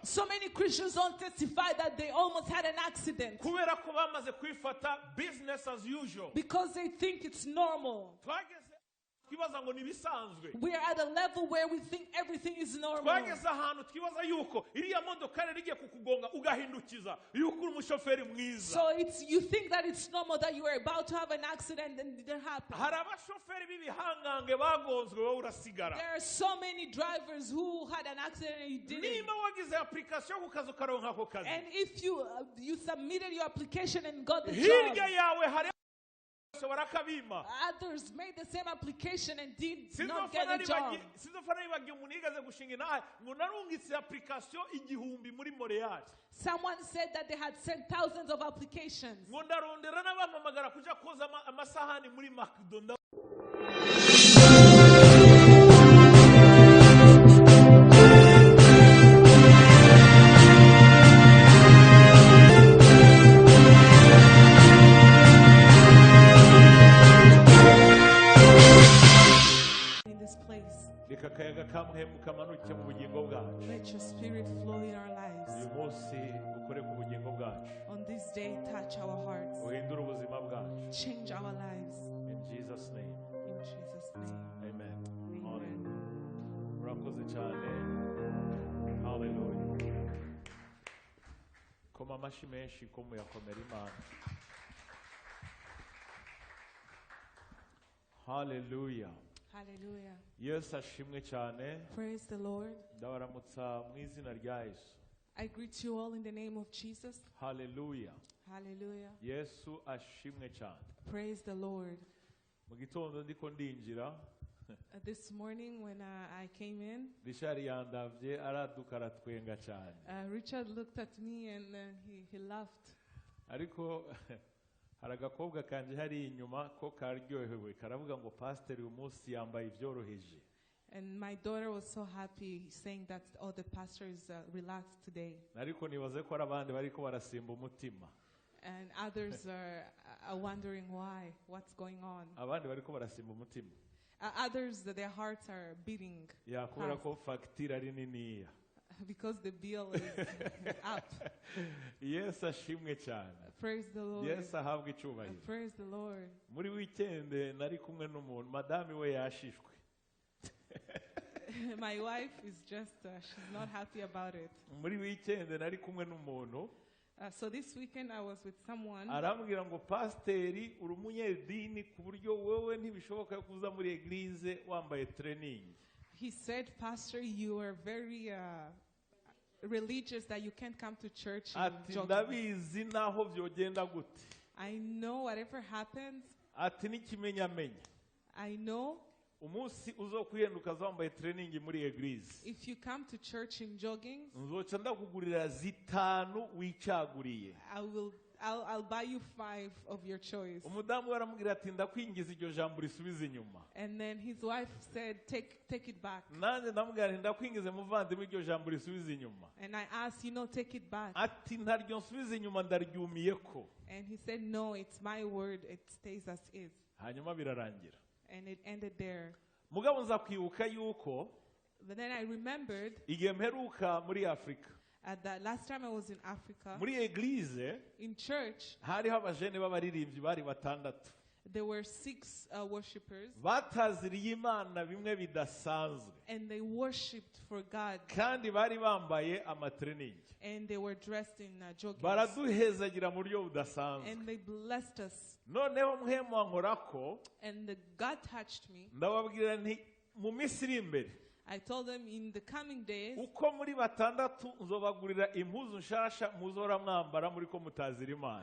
So many Christians don't testify that they almost had an accident because they think it's normal. We are at a level where we think everything is normal. So you think that it's normal that you are about to have an accident and it didn't happen. There are so many drivers who had an accident and you didn't. And if you submitted your application and got the job, others made the same application and did not get the job. Someone said that they had sent thousands of applications. Let your spirit flow in our lives. On this day, touch our hearts. Change our lives. In Jesus' name. In Jesus' name. Amen. Amen. Hallelujah. Koma amashi menshi ko muyakomera Imana. Hallelujah. Hallelujah. Yes, ashimwe cyane. Praise the Lord. Ndabaramutsa mu izina rya Yesu. I greet you all in the name of Jesus. Hallelujah. Hallelujah. Yesu ashimwe cyane. Praise the Lord. Mu gitondo ndiko ndinjira. This morning when I came in, Richard yandavye araduka aratwenga cyane. Richard looked at me and he laughed. Ariko haragakobwa kanje hari inyuma ko karyohewe karavuga ngo pastor uyu munsi yambaye ibyoroheje. And my daughter was so happy saying that all the pastor is relaxed today. Ariko nibaze ko abandi bariko barasimba umutima. And others are wondering why, what's going on. Abandi bariko barasimba umutima. Others, their hearts are beating. Ya kubera ko facture ari niniya. Because the bill is up. Yes, ashimwe cyane. Praise the Lord. Yes, ahabwe icyubahiro. Praise the Lord. Muri weekend nari kumwe n'umuntu madame we yashishwe. My wife is just she's not happy about it. Muri weekend nari kumwe n'umuntu. So this weekend I was with someone. Arambwira ngo pasteri uri umunyedini ku buryo wowe ntibishoboka kuza muri eglise wambaye training. He said, Pastor, you are very religious that you can't come to church in jogging. I know whatever happens. I know if you come to church in jogging, I'll buy you 5 of your choice. And then his wife said, take it back. And I asked, take it back. And he said, no, it's my word. It stays as is. And it ended there. But then I remembered at the last time I was in Africa, in church, there were 6 worshippers, and they worshipped for God, and they were dressed in joggings, and they blessed us, and God touched me. I told them in the coming days,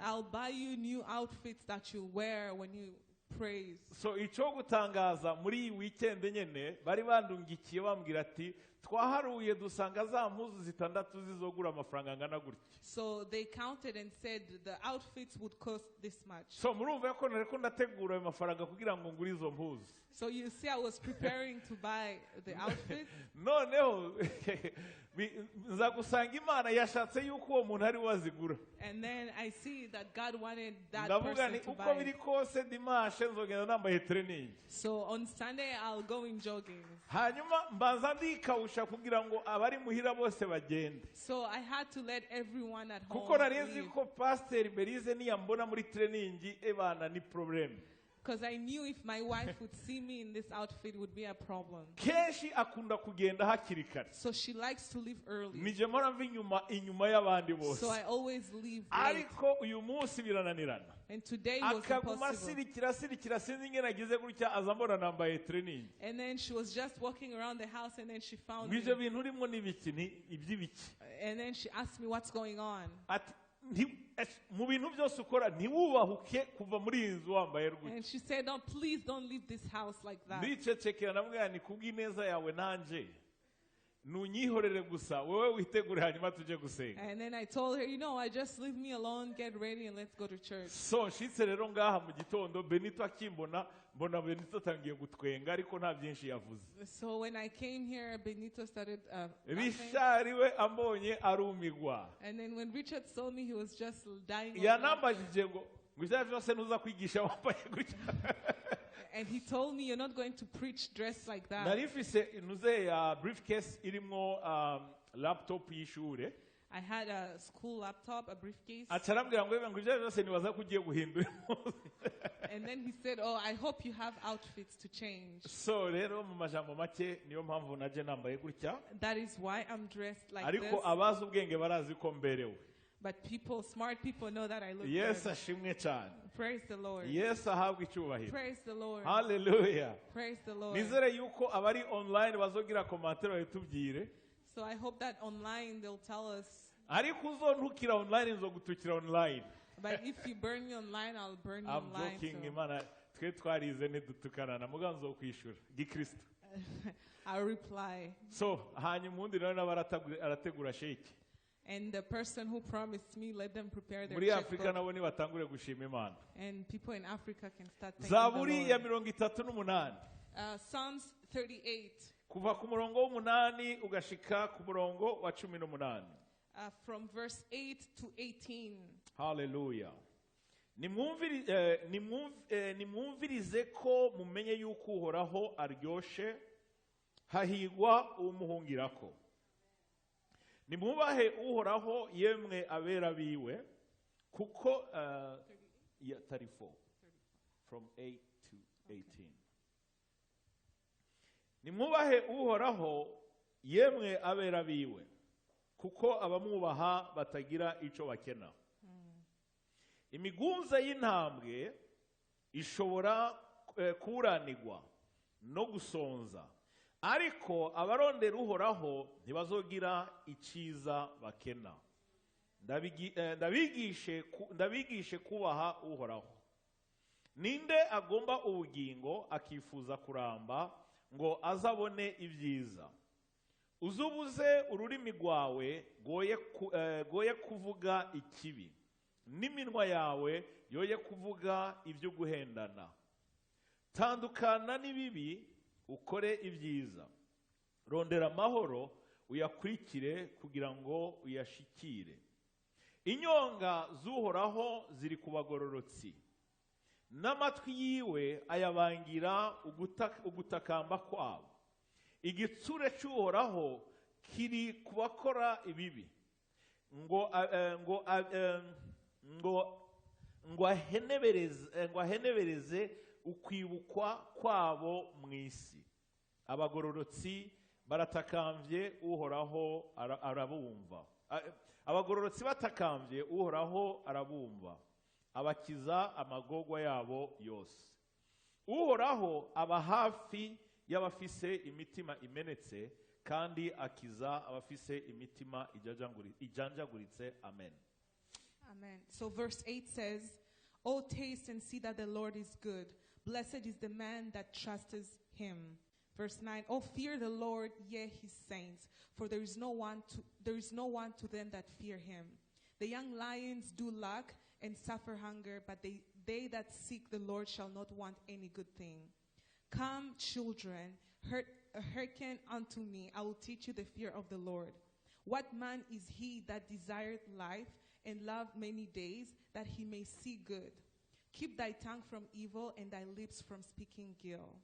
I'll buy you new outfits that you wear when you praise. So icyo gutangaza muri weekend nyene bari bandungikiye bambwira ati twaharuye dusanga za mpuzu zitandatu zizogura amafaranga angana gutya. So they counted and said the outfits would cost this much. So murumva ko nareko ndategura ayo mafaranga kugira ngo ngure izo mpuzu. So you see, I was preparing to buy the outfit. No. Nzagusanga Imana yashatse yuko uwo muntu ari wazigura. And then I see that God wanted that person to buy. Uko biri kose dimanche nzogenda nambaye training. So on Sunday I'll go in jogging. Hanyuma mbanza ndikawusha gufasha kugira ngo abari muhira bose bagende. So I had to let everyone at home Kuko nari nzi leave. ko Pastor Belize niyambona muri training ebana ni problem. Because I knew if my wife would see me in this outfit, it would be a problem. Kenshi akunda kugenda hakiri kare. So she likes to leave early. Nije mpora mva inyuma y'abandi bose. So I always leave late. Ariko uyu munsi birananirana. And today was Akaguma impossible. sirikira sinzi ngene agize gutya azambona nambaye training. And then she was just walking around the house and then she found me. Bije bintu urimo nibiki ni ibyibiki. And then she asked me what's going on. Ati mu bintu byose ukora ntiwubahuke kuva muri iyi nzu wambaye rwose. And she said, "No, please don't leave this house like that." Ndicecekera namubwira ni kubw'ineza yawe nanje nunyihorere gusa wowe witegure hanyuma tujye gusenga. And then I told her, just leave me alone, get ready, and let's go to church. So nshitse rero ngaha mu gitondo Benito akimbona mbona Benito atangiye gutwenga ariko nta byinshi yavuze. So when I came here, Benito started Richard we ambonye arumigwa. And then when Richard saw me, he was just dying. Yanambajije ngo ngwiza byose nuza kwigisha wambaye gutya. And he told me, "You're not going to preach dressed like that." Narifise inuze ya briefcase irimo laptop y'ishure. I had a school laptop, a briefcase. Acarambwira ngo ngwiza byose nibaza kugiye guhindura. And then he said, "Oh, I hope you have outfits to change." So rero mu majambo make niyo mpamvu naje nambaye gutya. That is why I'm dressed like Ariko this. abazi ubwenge barazi ko mberewe. But smart people know that I look Yes, good. ashimwe cyane. Praise the Lord. Yes, ahabwe icyubahiro. Praise the Lord. Hallelujah. Praise the Lord. Nizere yuko abari online bazogira commentaire bayitubwire. So I hope that online they'll tell us. Ariko uzontukira online nzogutukira online. But if you burn me online, I'll burn you online. I'm joking, Imana twe twarize ntidutukana na muga nzokwishura gikristo. I'll reply. So hanyuma undi nawe arategura shake. And the person who promised me, let them prepare their muri Afrika checkbook. nabo nibatangure gushima Imana. And people in Africa can start thanking the Zaburi ya Lord. 38. Psalms 38. Kuva ku murongo w'umunani ugashika ku murongo wa 18. From verse 8 to 18. Hallelujah. Nimwumvirize ko mumenye yuko Uhoraho aryoshe hahigwa umuhungirako. Nimwubahe Uhoraho yemwe abera biwe kuko 34 from 8 to 18. Nimwubahe Uhoraho yemwe abera biwe kuko abamwubaha batagira ico bakena. Imigunza y'intambwe ishobora kuranigwa no gusonza, ariko abarondera Uhoraho ntibazogira iciza bakena. Ndabigishe kubaha Uhoraho. Ninde agomba ubugingo akifuza kuramba ngo azabone ibyiza? Uzubuze ururimi rwawe goye kuvuga ikibi, n'iminwa yawe yoye kuvuga ibyo guhendana. Tandukana n'ibibi ukore ibyiza, rondera amahoro uyakurikire kugira ngo uyashikire. Inyonga z'Uhoraho ziri ku bagororotsi, n'amatwi yiwe ayabangira ugutakamba kwabo. Igitsure cy'Uhoraho kiri kubakora ibibi, ngo ahenebereze ukwibukwa kwabo mu isi. Abagororotsi baratakambye Uhoraho arabumva. Abagororotsi batakambye Uhoraho arabumva, abakiza amagorwa yabo yose. Uhoraho aba hafi y'abafise imitima imenetse, kandi akiza abafise imitima ijanjaguritse. Amen. Amen. So verse 8 says, "Oh, taste and see that the Lord is good. Blessed is the man that trusts him." Verse 9, "Oh, fear the Lord, ye his saints, for there is no one to them that fear him. The young lions do lack and suffer hunger, but they that seek the Lord shall not want any good thing. Come, children, hearken unto me. I will teach you the fear of the Lord. What man is he that desireth life and love many days, that he may see good? Keep thy tongue from evil and thy lips from speaking guile.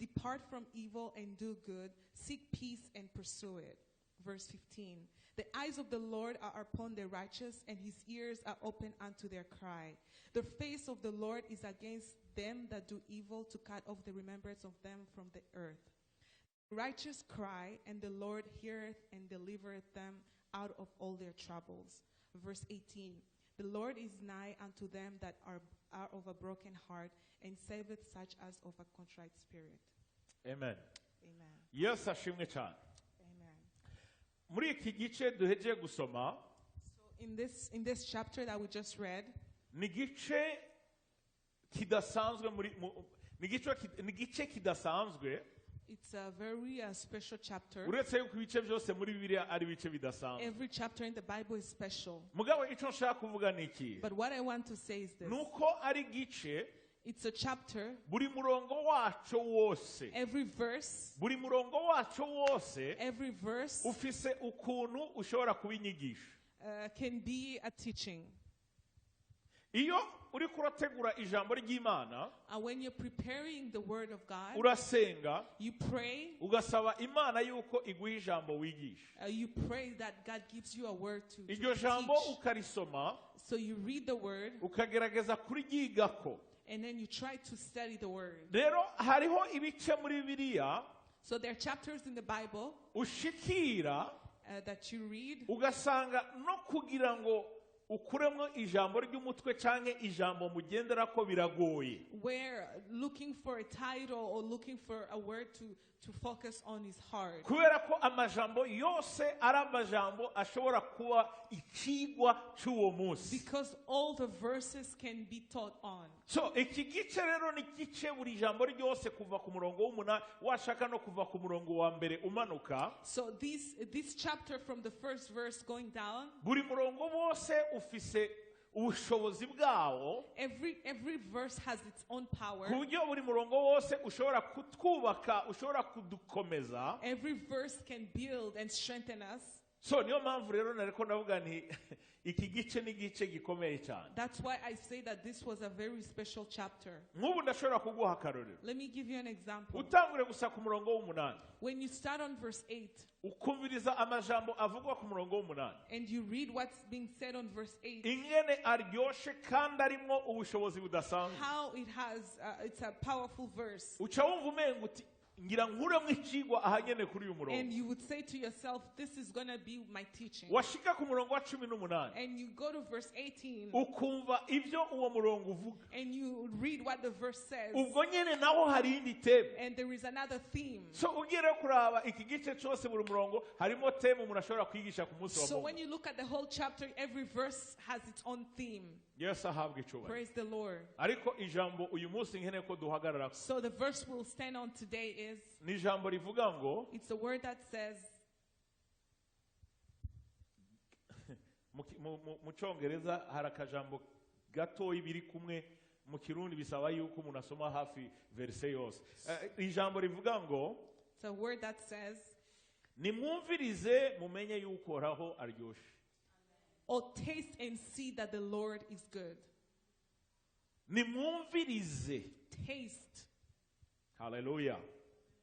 Depart from evil and do good. Seek peace and pursue it. Verse 15. The eyes of the Lord are upon the righteous, and his ears are open unto their cry. The face of the Lord is against them that do evil, to cut off the remembrance of them from the earth. The righteous cry, and the Lord heareth and delivereth them out of all their troubles. Verse 18. The Lord is nigh unto them that are of a broken heart, and saveth such as of a contrite spirit. Amen. Amen. Yes, ashimwe cyane. Amen. Muri iki gice duhejeje gusoma, So in this chapter that we just read, ni gice kidasanzwe ni gice kidasanzwe. it's a very special chapter. Uretse yuko ibice byose muri Bibiliya ari ibice bidasanzwe. Every chapter in the Bible is special. Mugabo icyo nshaka kuvuga ni iki? But what I want to say is this. Nuko ari gice, It's a chapter. buri murongo wacu wose, Every verse, buri murongo wacu wose every verse ufise ukuntu ushobora kubinyigisha. can be a teaching. Iyo uri kurategura ijambo ry'Imana, And when you're preparing the word of God, urasenga, you pray. ugasaba Imana yuko iguha ijambo wigisha. You pray that God gives you a word to Iryo jambo teach. ukarisoma, So you read the word, ukagerageza kuryigako. and then you try to study the word. Rero hariho ibice muri Bibiliya So there are chapters in the Bible ushikira that you read, ugasanga no kugira ngo ukuremo ijambo ry'umutwe canke ijambo mugendera ko biragoye. where looking for a title or looking for a word to focus on is hard. Kubera ko amajambo yose ari amajambo ashobora kuba ikigwa cy'uwo munsi. Because all the verses can be taught on. So iki gice rero ni gice buri jambo ryose kuva ku murongo w'umunani washaka no kuva ku murongo wa mbere umanuka. So this chapter from the first verse going down, Buri murongo wose ufise ubushobozi bwawo, every verse has its own power. ku buryo buri murongo wose ushobora kutwubaka, ushobora kudukomeza. Every verse can build and strengthen us. So niyo mpamvu rero nariko ndavuga nti iki gice ni gice gikomeye cyane. That's why I say that this was a very special chapter. Nk'ubu ndashobora kuguha akarorero. Let me give you an example. Utangure gusa ku murongo w'umunani, When you start on verse 8 ukumviriza amajambo avugwa ku murongo w'umunani, and you read what's being said on verse 8, ingene aryoshe kandi arimo ubushobozi budasanzwe, how it has, it's a powerful verse. uca wumva umenga uti ngira nkuremo ikigwa ahanyene kuri uyu murongo. And you would say to yourself, this is going to be my teaching. Washika ku murongo wa 18 And you go to verse 18 ukumva ibyo uwo murongo uvuga, and you read what the verse says. ubwo nyene naho hari indi teme. And there is another theme. So ugiye kuraba iki gice cyose buri murongo harimo teme umuntu ashobora kwigisha ku munsi wa So Mungu. when you look at the whole chapter, every verse has its own theme. Yesu ahabwa icyubahiro. Praise the Lord. Ariko ijambo uyu munsi nkeneye ko duhagarara, So the verse we'll stand on today is, ni ijambo rivuga ngo it's a word that says, mu cyongereza hari akajambo gatoyi biri kumwe, mu kirundi bisaba yuko umuntu asoma hafi verse yose. Ijambo rivuga ngo it's a word that says, nimwumvirize mumenye yuko Uhoraho aryoshe. oh, taste and see that the Lord is good. Nimwumvirize. Taste Hallelujah.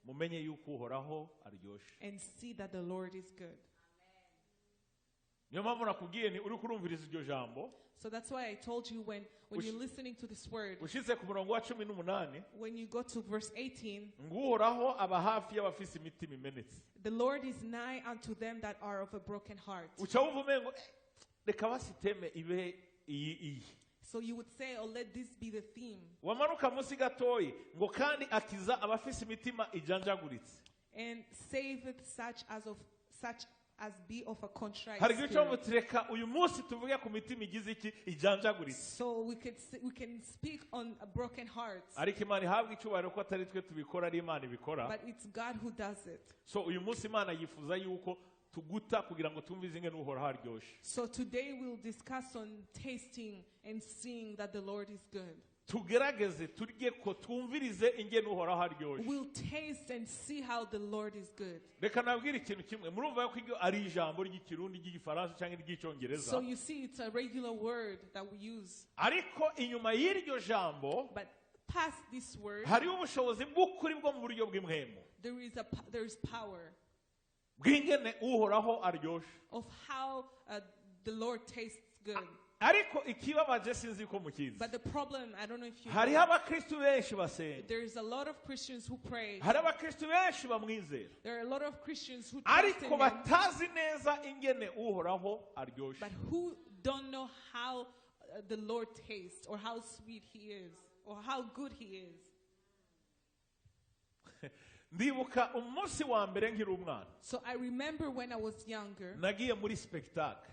Mumenye yuko Uhoraho aryoshe. and see that the Lord is good. Niyo mpamvu nakubwiye ni uri kurumviriza iryo jambo, So that's why I told you when you're listening to this word, ushize ku murongo wa 18, when you go to verse 18, ngo Uhoraho aba hafi y'abafise imitima imenetse. the Lord is nigh unto them that are of a broken heart. Uca wumva umengo reka basiteme ibe iyi. So you would say, oh, let this be the theme. Wamanuka munsi gatoyi ngo kandi akiza abafise imitima ijanjaguritse. And saveth such as be of a contrite Hari gihe spirit. mutireka uyu munsi tuvuge ku mitima igize iki ijanjaguritse. So we can speak on a broken hearts. Ariko Imana ihabwa icyubahiro ko atari twe tubikora, ari Imana ibikora. But it's God who does it. So uyu munsi Imana yifuza yuko tuguta kugira ngo tumvize ingene Uhoraho aryoshe. So today we'll discuss on tasting and seeing that the Lord is good. Tugerageze turye ko twumvirize ingene Uhoraho aryoshe. We'll taste and see how the Lord is good. Reka nabwire ikintu kimwe, murumva yuko iryo ari ijambo ry'ikirundi, ry'igifaransa cyangwa ry'icyongereza. So you see, it's a regular word that we use. Ariko inyuma y'iryo jambo But past this word, hariho ubushobozi bw'ukuri bwo mu buryo bw'impwemu there is power bw'ingene uhoraho aryoshe, of how the Lord tastes good. ariko ikibabaje sinzi ko mukizi, But the problem, I don't know if you hariho know, abakristu benshi basenga, there is a lot of Christians who pray. hari abakristu benshi bamwizera, There are a lot of Christians who trust ariko in Him, batazi neza ingene uhoraho aryoshe. but who don't know how the Lord tastes, or how sweet He is, or how good He is. Ndibuka umunsi wa mbere nkiri umwana, So I remember when I was younger, nagiye muri spectacle,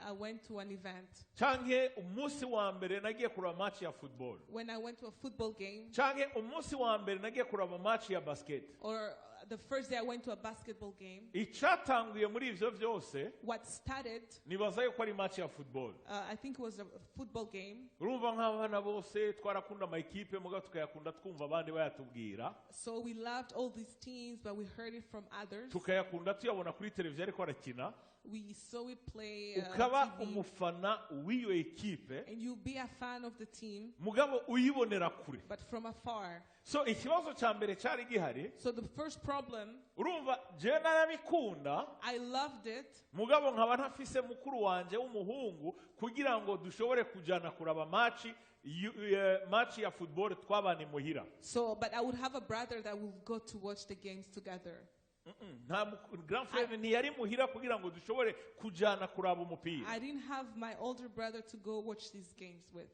I went to an event. canke umunsi wa mbere nagiye kuraba match ya football, When I went to a football game, canke umunsi wa mbere nagiye kuraba match ya basket. or the first day I went to a basketball game, Icatanguye muri ivyo vyose what started, nibaza yuko ari match ya football. I think it was a football game. Urumva nk'abana bose twarakunda ama equipe muga tukayakunda twumva abandi bayatubwira, So we loved all these teams, but we heard it from others. tukayakunda tuyabona kuri televiziyo ariko arakina, We saw it play ukaba on TV, umufana w'iyo equipe and you'll be a fan of the team, mugabo uyibonera kure. but from afar. So ikibazo ca mbere cari gihari, So the first problem, urumva je narabikunda I loved it, mugabo nkaba ntafise mukuru wanje w'umuhungu kugira ngo dushobore kujana kuraba match ya football twabana muhira. so but I would have a brother that would go to watch the games together. Nta grand frère ntiyari muhira kugira ngo dushobore kujana kuraba umupira. I didn't have my older brother to go watch these games with.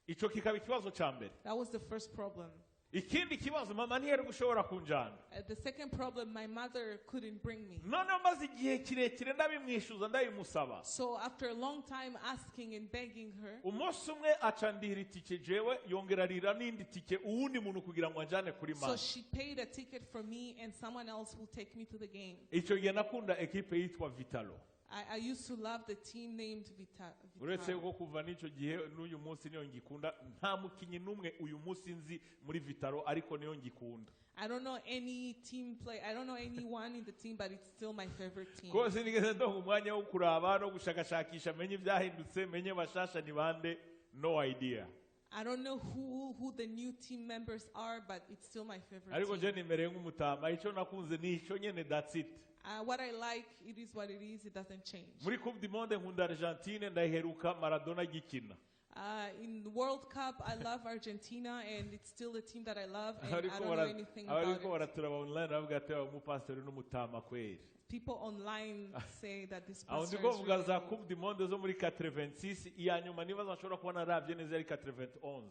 Ico kikaba ikibazo ca mbere. That was the first problem. Ikindi kibazo mama ntiyari gushobora kunjana. The second problem, my mother couldn't bring me. None maze igihe kirekire ndabimwishuza ndabimusaba. So after a long time asking and begging her, Umunsi umwe acandihira itike jewe yongera arira n'indi tike uwundi muntu kugira ngo anjane kuri so match. she paid a ticket for me and someone else will take me to the game. Ico gihe nakunda equipe yitwa Vitalo. I used to love the team named Uretse Vitalo. ko kuva n'ico gihe n'uyu munsi niyo ngikunda, nta mukinyi numwe uyu munsi nzi muri Vitalo ariko niyo ngikunda. I don't know any team play. I don't know anyone in the team, but it's still my favorite team. Kose nigeze ndonga umwanya wo kuraba no gushakashakisha menye ivyahindutse menye bashasha ni bande, no idea. I don't know who the new team members are, but it's still my favorite Ariko je team. nimereye nk'umutama, ico nakunze ni ico nyene, that's it. What I like, it is what it is. It doesn't change. Muri Coupe du Monde nkunda Argentine, ndaheruka Maradona gikina. In the World Cup, I love Argentina, and it's still the team that I love, and I don't know anything about Ariko it. baraturaba online bavuga ati umupastori n'umutama kweri. People online say that this Aho pastor ndiko is vuga za really Coupe du Monde zo muri 86, iya nyuma nibaza nshobora kuba naravye neza ari 91.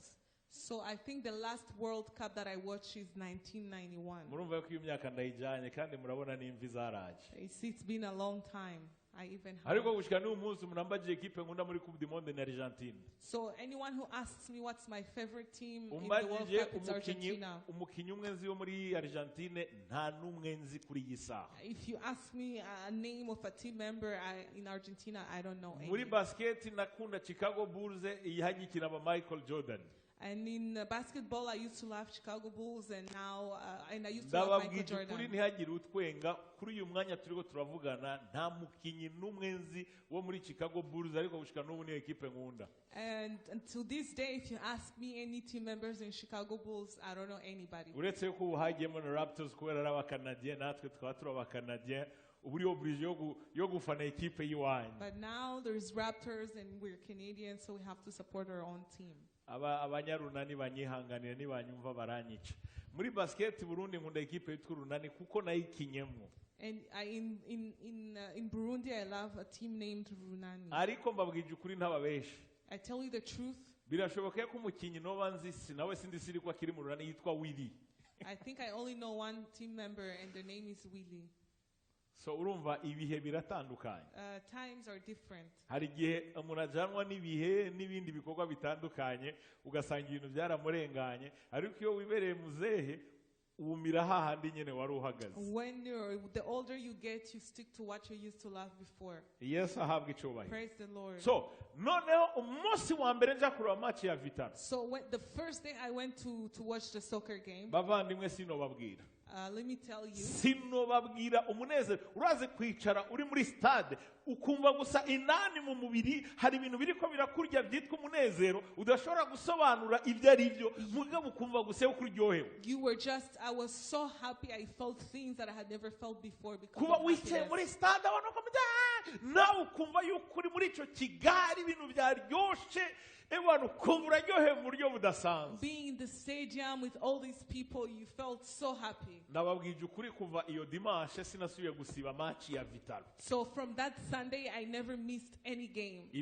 So I think the last World Cup that I watched is 1991. Murumva ko iyo myaka ndayijanye kandi murabona n'imvi zaraje. It's been a long time. I even have. Ariko gushika n'uyu munsi munambaje equipe nkunda muri Coupe du Monde ni Argentine. So anyone who asks me what's my favorite team in the World Umbajije Cup, it's Argentina. umukinyi umwe nzi wo muri Argentine nta n'umwe nzi kuri iyi saha. If you ask me a name of a team member in Argentina, I don't know Muri any. basket nakunda Chicago Bulls ihagikina ba Michael Jordan. And in basketball, I used to love Chicago Bulls, and now and I used to love Michael Ndababwije kuri Jordan. ntihagire utwenga kuri uyu mwanya turiko turavugana nta mukinyi n'umwe nzi wo muri Chicago Bulls ariko gushika n'ubu niyo equipe nkunda. And until this day, if you ask me any team members in Chicago Bulls, I don't know anybody. Uretse ko ubu hagiyemo na Raptors kubera ari abakanadien natwe tukaba turi abakanadien ubu uri oblige yo gufana equipe y'iwanyu. But now there's Raptors, and we're Canadians, so we have to support our own team. Abanyarunani banyihanganira nibanyumva baranyica. Muri basket Burundi nkunda equipe yitwa Runani kuko nayikinyemo. And in Burundi, I love a team named Runani. Ariko mbabwije ukuri ntababeshi. I tell you the truth. Birashoboka ko umukinyi no banzi nawe sindi siri kwa kiri mu Runani yitwa Willy. I think I only know one team member, and their name is Willie. So urumva ibihe biratandukanye. Times are different. Hari igihe umuntu ajanwa n'ibihe n'ibindi bikorwa bitandukanye ugasanga ibintu byaramurenganye ariko iyo wibereye muzehe umira hahandi nyene wari uhagaze. When the older you get, you stick to what you used to love before. Yesu ahabwa icubahiro. Praise the Lord. So noneho umunsi wa mbere nja kureba match ya Vitalo. So the first day I went to watch the soccer game, Bavandimwe sino babwira. let me tell you. Sinobabwira umunezero uraze kwicara uri muri stade ukumva gusa inani mu mubiri hari ibintu biriko birakurya byitwa umunezero udashobora gusobanura ibyo ari byo mugabo ukumva gusa ukuryohewe. I was so happy. I felt things that I had never felt before because kuba wicaye muri stade abantu bakomeza nawe ukumva yuko uri muri ico kigari ibintu byaryoshe. Being in the stadium with all these people, you felt so happy. So from that Sunday, I never missed any game. I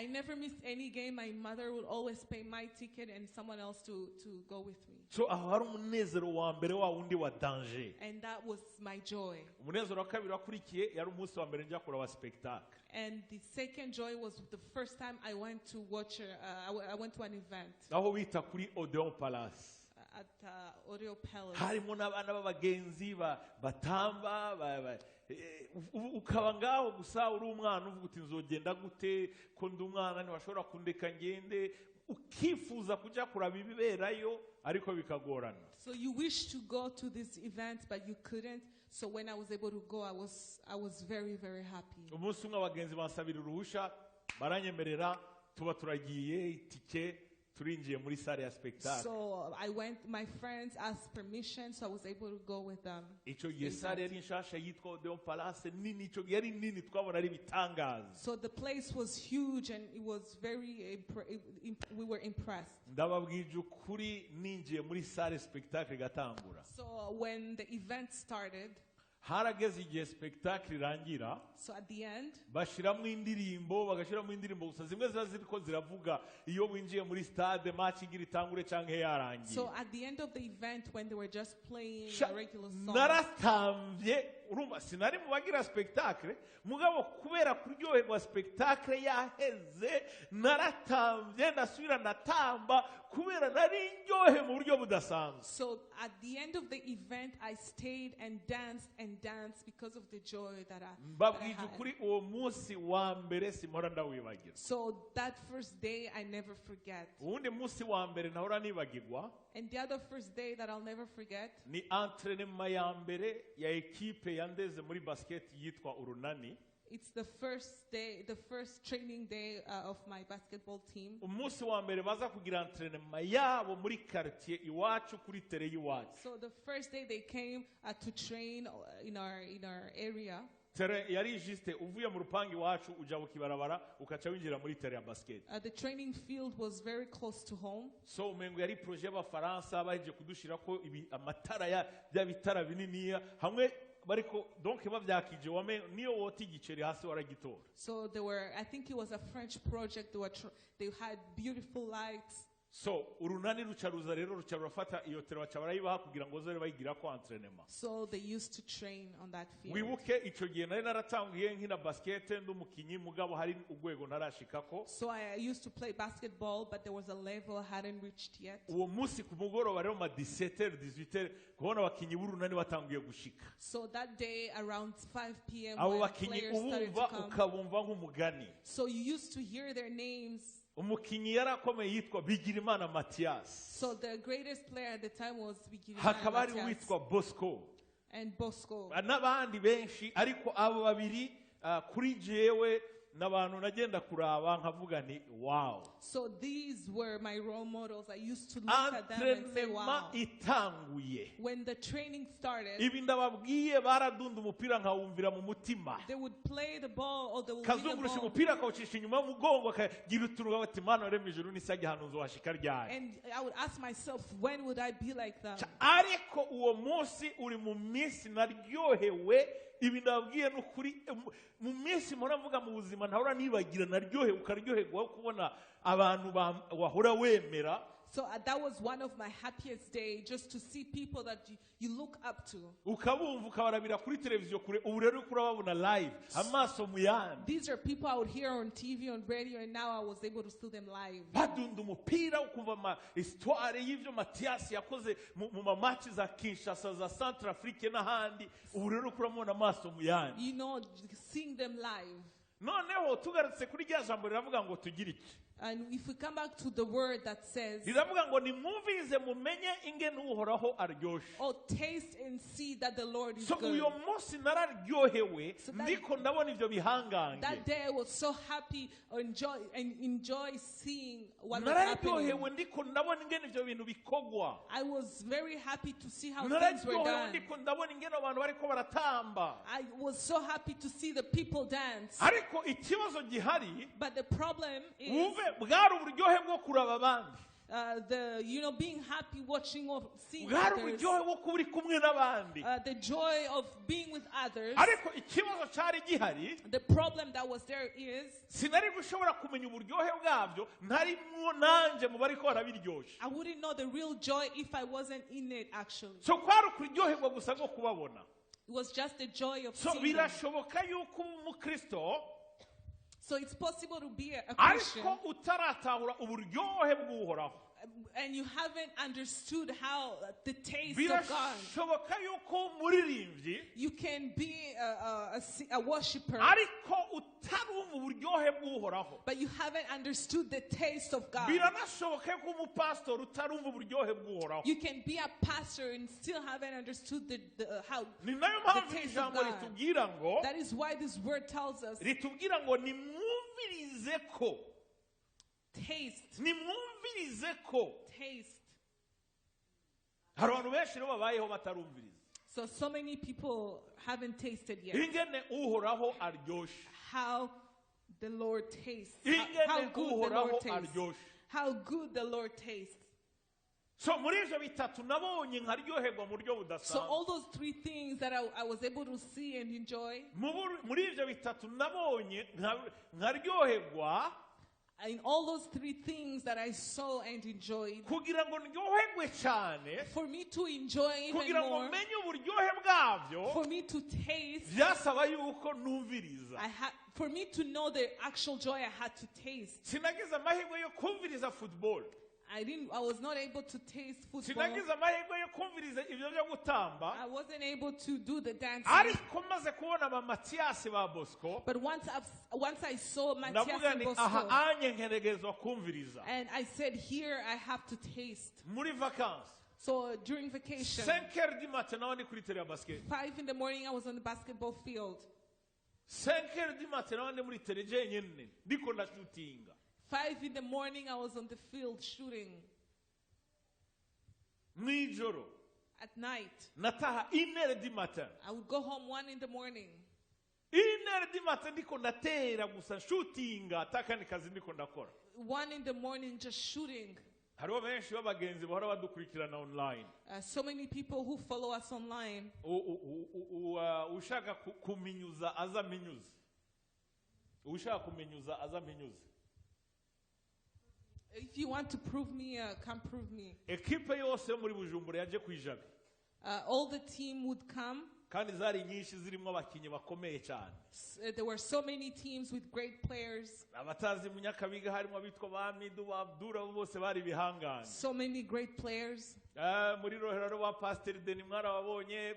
never missed any game. My mother would always pay my ticket and someone else to go with me. So and that was my joy. And the second joy was the first time I went to watch I went to an event at Odeon Palace. harimo n'abana b'abagenzi batamba ukaba ngaho gusa uri umwana uvuga uti nzogenda gute ko ndi umwana ntibashobora kundeka ngende ukifuza kujya kuraba ibiberayo ariko bikagorana. So you wish to go to this event but you couldn't. So when I was able to go, I was very, very happy. Umunsi umwe abagenzi bansabira uruhusha baranyemerera tuba turagiye itike turinjiye muri salle ya spectacle. So I went, my friends asked permission, so I was able to go with them. Ico yesare yari nshasha yitwa Odeon Palace nini ico yari nini twabona ari bitangaza. So the place was huge and it was very we were impressed. Ndababwije ukuri ninjiye muri salle spectacle gatangura. So when the event started, harageze igihe spectacle irangira. So at the end, bashiramo indirimbo bagashiramo indirimbo gusa zimwe ziriko ziravuga iyo winjiye muri stade match igira itangure canke yarangiye. So at the end of the event when they were just playing a regular song, naratamvye urumva sinari mu bagira spectacle mugabo kubera kuryoherwa spectacle yaheze naratamvye ndasubira natamba kubera nari ndyohe mu buryo budasanzwe. So at the end of the event I stayed and danced because of the joy that I had. uwo munsi wa mbere simora ndawibagira. So that first day I never forget. Uwundi munsi wa mbere nahora nibagirwa. And the other first day that I'll never forget ni entraînement ya mbere ya equipe yandeze muri basket yitwa Urunani. It's the first training day of my basketball team. Umunsi wa mbere baza kugira entraînement yabo muri quartier iwacu kuri terrain iwacu. So the first day they came to train in our area. Yari juste uvuye mu rupangi wacu uja bukibarabara ukaca winjira muri terrain ya basket. The training field was very close to home. So umengo yari projet y'abafaransa baje kudushirako amatara ya bitara bininiya hamwe bariko donc bavyakije wame niyo woti giceri hasi waragitora. So I think it was a French project. They had beautiful lights. So urunani rucaruza rero rucarufata iyo tero bacabarayibaha kugira ngo zore bayigira ko entraînement. So they used to train on that field. Wibuke ico gihe nari naratangiye nkina basket ndumukinyi mugabo hari ugwego narashikako. So I used to play basketball but there was a level I hadn't reached yet. Uwo musi ku mugoroba rero ma 17h 18h kubona abakinyi burunani batangiye gushika. So that day around 5 p.m. abo when bakinyi players started to come. ukabumva nk'umugani. So you used to hear their names. Umukinyi yarakomeye yitwa Bigirimana Mathias. So the greatest player at the time was Bigirimana Hakabari Mathias. witwa Bosco. And Bosco. N'abandi benshi ariko abo babiri kuri jewe n'abantu nagenda kuraba nkavuga ni wow. So these were my role models. I used to look at them and say wow. Itanguye. When the training started, ibi ndababwiye baradunda umupira nkawumvira mu mutima. They would play the ball or they would kazungurusha umupira akawucisha inyuma mugongo akagira uturuga bati mana reme ijuru nisajye hano nzohashika ryari. And I would ask myself, when would I be like them? Ariko uwo munsi uri mu minsi naryohewe ibi ndabwiye n'ukuri mu minsi muravuga mu buzima ntahora nibagira naryohe ukaryoherwa kubona abantu wahora wemera. So that was one of my happiest days, just to see people that you look up to. Ukabumva ukabarabira kuri televiziyo kure ubu rero kurababona live amaso muyandi. These are people I would hear on TV, on radio, and now I was able to see them live. Badunda umupira ukumva ma histoire y'ivyo Mathias yakoze mu match za Kinshasa za Centrafrique n'ahandi ubu rero kuramubona amaso muyandi. You know, seeing them live. noneho tugarutse kuri rya jambo riravuga ngo tugire iki. And if we come back to the word that says, riravuga ngo nimwumvirize mumenye ingene Uhoraho aryoshe. oh, taste and see that the Lord is So good. uyo munsi nararyohewe So that- ndiko ndabona ivyo bihangange. That day I was so happy enjoy seeing what was happening. nararyohewe ndiko ndabona ingene ivyo bintu bikogwa. I was very happy to see how things were nararyohewe done. ndiko ndabona ingene abantu bariko baratamba. I was so happy to see the people dance. Ariko ikibazo gihari, But the problem is bwari uburyohe bwo kuraba abandi. being happy watching or seeing bwari others. uburyohe bwo kuba uri kumwe n'abandi. The joy of being with others. Ariko ikibazo cyari gihari, The problem that was there is sinari gushobora kumenya uburyohe bwabyo ntarimwo nanje mu bariko barabiryosha. I wouldn't know the real joy if I wasn't in it actually. So kwari ukuryoherwa gusa bwo kubabona. It was just the joy of So seeing them. birashoboka yuko umukristo So it's possible to be a Christian ariko utaratahura uburyohe bw'Uhoraho. and you haven't understood how the taste of God. birashoboka yuko umuririmbyi You can be a worshiper, ariko utarumva uburyohe bw'Uhoraho. but you haven't understood the taste of God. biranashoboka ko umupastor utarumva uburyohe bw'Uhoraho. You can be a pastor and still haven't understood how. Ni nayo mpamvu ijambo ritubwira ngo That is why this word tells us, ritubwira ngo nimwumvirize ko taste, nimwumvirize ko. taste. hari abantu benshi rero babayeho batarumviriza So many people haven't tasted yet ingene Uhoraho aryoshe. how the Lord tastes. ingene How good the Uhoraho Lord tastes. aryoshe. How good the Lord tastes. So muri ivyo bitatu nabonye nkaryoherwa mu buryo So all budasanzwe. those three things that I was able to see and enjoy, muri ivyo bitatu nabonye nkaryoherwa in all those three things that I saw and enjoyed, kugira ngo ndyoherwe cyane, for me to enjoy even kugira ngo more, menye uburyohe bwabyo, for me to taste, byasaba yuko numviriza. for me to know the actual joy, I had to taste. Sinagize amahirwe yo kumviriza football. I was not able to taste football. Sinagize amahirwe yo kumviriza ibyo byo gutamba. I wasn't able to do the dancing. Ariko maze kubona ba Mathias ba Bosco, But once I saw Matthias ndavuga and ni Bosco, aha anye nkeregezwa kumviriza. and I said, here I have to taste. Muri vacances. So during vacation, 5h du matin nawe ndi kuri terrain ya basket. 5 in the morning, I was on the basketball field. 5h du matin nawe ndi muri terrain jenyine ndiko na shootinga. 5 in the morning, I was on the field shooting. Mwijoro At night, nataha 1h du matin. I would go home 1 in the morning. 1h du matin ndiko ndatera gusa shootinga atakandi kazi ndiko ndakora. 1 in the morning, just shooting. Hariho benshi b'abagenzi bahora badukurikirana online. So many people who follow us online. Ushaka kuminyuza azaminyuza. Ushaka kuminyuza azaminyuza. If you want to prove me, come prove me. Ekipe yose muri Bujumbura yaje kwijabe. All the team would come. Kandi zari nyinshi zirimo abakinyi bakomeye cyane. There were so many teams with great players. Abatazi mu Nyakabiga harimo abitwa ba Midu ba Abdura bose bari bihanganye. So many great players. Muri Rohero ba Pastor Denis mwarababonye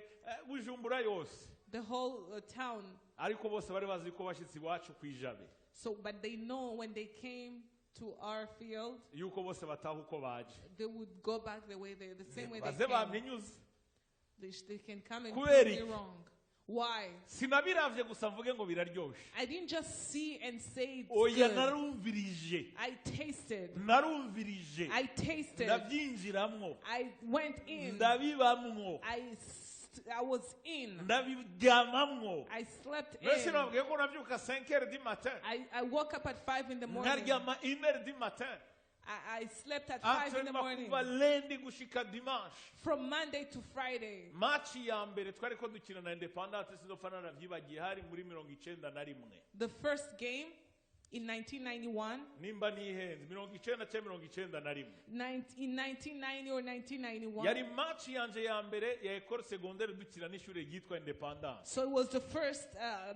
Bujumbura yose. The whole town. Ariko bose bari bazi ko bashitsi wacu kwijabe. So but they know when they came to our field, yuko bose bataha uko baje. they would go back the same way they Baze came. baminyuze. They can come and Kubera prove me iki? wrong. Why? Sinabiravye gusa mvuge ngo biraryoshe. I didn't just see and say it's Oya good. narumvirije. I tasted. Narumvirije. I tasted. Ndabyinjiramwo. I went in. Ndabibamwo. I was in. Ndabiryamamwo. I slept Mbese in. nabwiye ko nabyuka 5h du matin. I woke up at 5 in the morning. Nkaryama 1h du matin. I slept at 5 in the morning. kuva lendi gushika dimanche. From Monday to Friday. Match ya mbere twari ko dukina na Independence sinofana navyibagiye hari muri 91. The first game in 1991. Nimba nihenze 90 cyangwa 91. In 1990 or 1991. Yari match yanje ya mbere ya école secondaire dukina n'ishure ryitwa Independence. So it was the first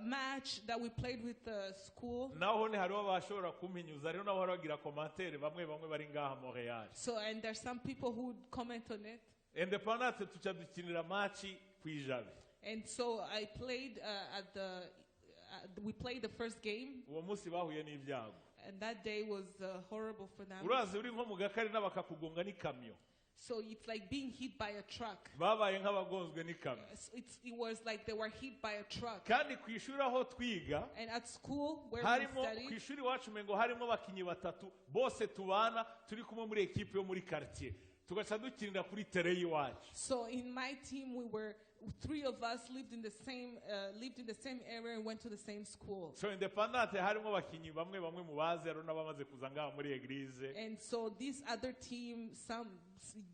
match that we played with the school. Naho ne hariho bashobora kuminyuza rero naho baragira commentaire bamwe bari ngaha Montreal. So and there's some people who would comment on it. Independence tuca dukinira match kwijabe. And so I played we played the first game, uwo munsi bahuye n'ibyago. and that day was horrible for them. Urazi uri nko mu gakari n'abakakugonga n'ikamyo. So it's like being hit by a truck. Babaye nk'abagonzwe n'ikamyo. It was like they were hit by a truck. Kandi ku ishuri aho twiga, And at school where we harimo ku studied, ishuri iwacu mengo harimo abakinyi batatu bose tubana turi kumwe muri ekipe yo muri quartier. Tugaca dukinira kuri tere y'iwacu. so in my team, 3 of us lived in the same area and went to the same school. So independante harimo abakinyi bamwe mu bazero n'abamaze kuza ngaha muri eglise. And so this other team,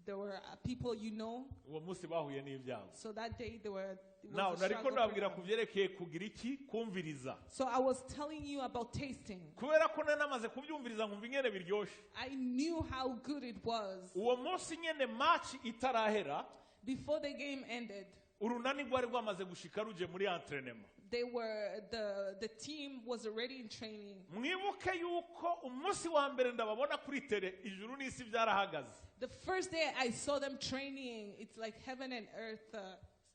there were people uwo munsi bahuye n'ibyago. So that day there were. Now nariko ndabwira kuvyerekeye kugira iki kumviriza. So I was telling you about tasting. Kubera ko namaze kubyumviriza nkumva ingene biryoshe. I knew how good it was. Uwo munsi nyene match itarahera, before the game ended, urunani rwari rwamaze gushika ruje muri entraînement. The team was already in training. Mwibuke yuko umunsi wa mbere ndababona kuri tere ijuru n'isi byarahagaze. The first day I saw them training, it's like heaven and earth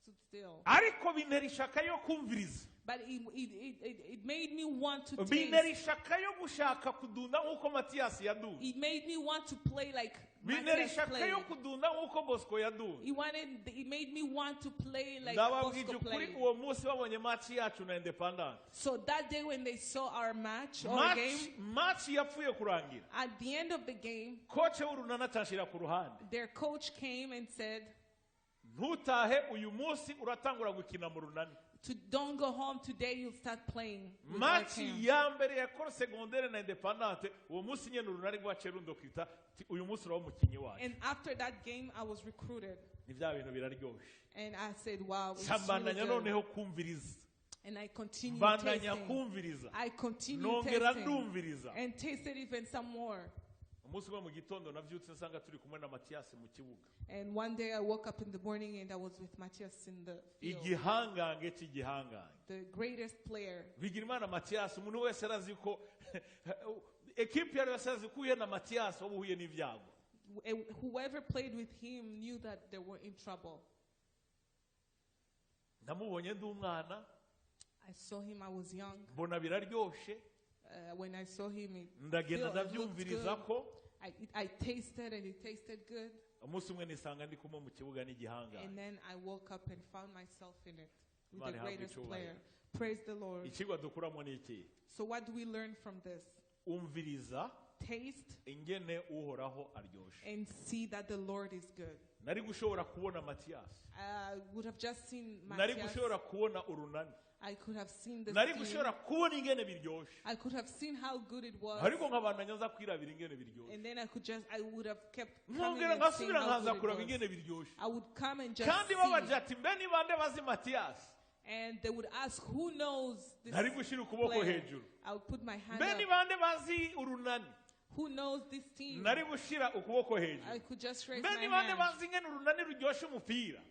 stood still. Ariko bintera ishaka yo kumviriza. But it made me want to taste. Bintera ishaka yo gushaka kudunda nkuko Mathias yaduye. It made me want to play like bintera Mathias ishaka played. yo kudunda nkuko Bosco yaduye. It made me want to play like Bosco played. Uwo munsi babonye match yacu na Independent. So that day when they saw our match game, match yapfuye kurangira. At the end of the game, coach w'urunana tashira ku ruhande. Their coach came and said, ntutahe uyu munsi uratangura gukina mu runani. Don't go home today, you'll start playing. Match ya mbere ya kora secondaire na Independent uwo munsi nyene urunani rwace rundokita uyu munsi uraho mukinyi wacu. And after that game I was recruited. Ni bya bintu biraryoshe. And I said, wow, it's Sambandanya noneho kumviriza. And I continued tasting. I continued Nongera tasting. ndumviriza. And tasted even some more. Umunsi wa mu gitondo navyutse nsanga turi kumwe na Mathias mu kibuga. And one day I woke up in the morning and I was with Matthias in the field. Igihangange cy'igihangange. The greatest player. Bigirimana Mathias umuntu wese arazi ko equipe yari yasazi kuye na Mathias obuhuye n'ivyago. Whoever played with him knew that they were in trouble. Namubonye ndi umwana. I saw him, I was young. Bona biraryoshe. When I saw him, ndagenda ndavyumviriza ko I tasted and it tasted good. umunsi umwe nisanga ndi kumwe mu kibuga n'igihanga. And then I woke up and found myself in it with the greatest player. Praise the Lord. Ikigwa dukuramo n'iki? So what do we learn from this? Umviriza. Taste ingene Uhoraho aryoshe. And see that the Lord is good. Nari gushobora kubona Mathias. I would have just seen Nari Matthias. gushobora kubona urunani. I could have seen the Nari gushobora kubona ingene biryoshe. I could have seen how good it was. Ariko nkabandanya nza kwirabira ingene biryoshe. And then I would have kept and coming and seeing how good kuraba it ingene was. biryoshe. I would come and just Kandi babaje ati mbe ni bande bazi Mathias. And they would ask, who knows this Nari gushira ukuboko player? hejuru. I would put my hand Mbe ni up. bande bazi urunani. Who knows this team? Nari gushira ukuboko hejuru. I could just raise Mbe my ni bande hand. bazi ingene urunani ruryoshe umupira.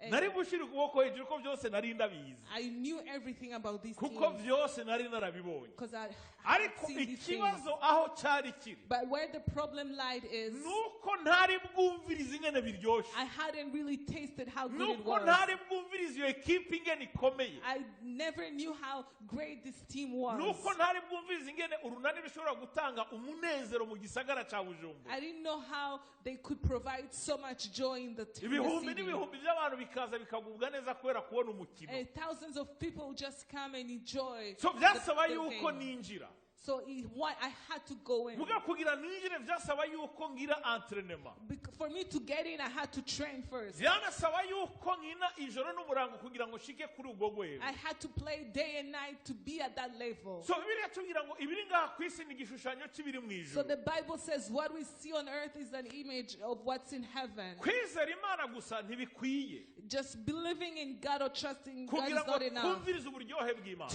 Nari gushira ukuboko hejuru ko byose nari ndabizi. I knew everything about these teams. Kuko byose nari narabibonye. Because I Ariko seen these things. ikibazo aho cyari kiri. But where the problem lied is, nuko ntari bwumviriza ingene biryoshe. I hadn't really tasted how good it Nuko was. ntari bwumviriza iyo equipe ingene ikomeye. I never knew how great this team was. Nuko ntari bwumviriza ingene urunani rushobora gutanga umunezero mu gisagara ca Bujumbura. I didn't know how they could provide so much joy in the city. Ibihumbi n'ibihumbi by'abantu bikaza bikagubwa neza kubera kubona umukino. And thousands of people just come and enjoy. So byasaba the yuko game. ninjira. So I had to go in. Muga kugira ninjire byasaba yuko ngira entraînement. For me to get in, I had to train first. Byanasaba yuko nkina ijoro n'umurango kugira ngo shike kuri ubwo rwego. I had to play day and night to be at that level. So Bibiliya tugira ngo ibiri ngaha kwisi ni igishushanyo cy'ibiri mu ijuru. So the Bible says what we see on earth is an image of what's in heaven. Kwizera Imana gusa ntibikwiye. Just believing in God or trusting God is Kugira ngo not enough. kumviriza uburyohe bw'Imana.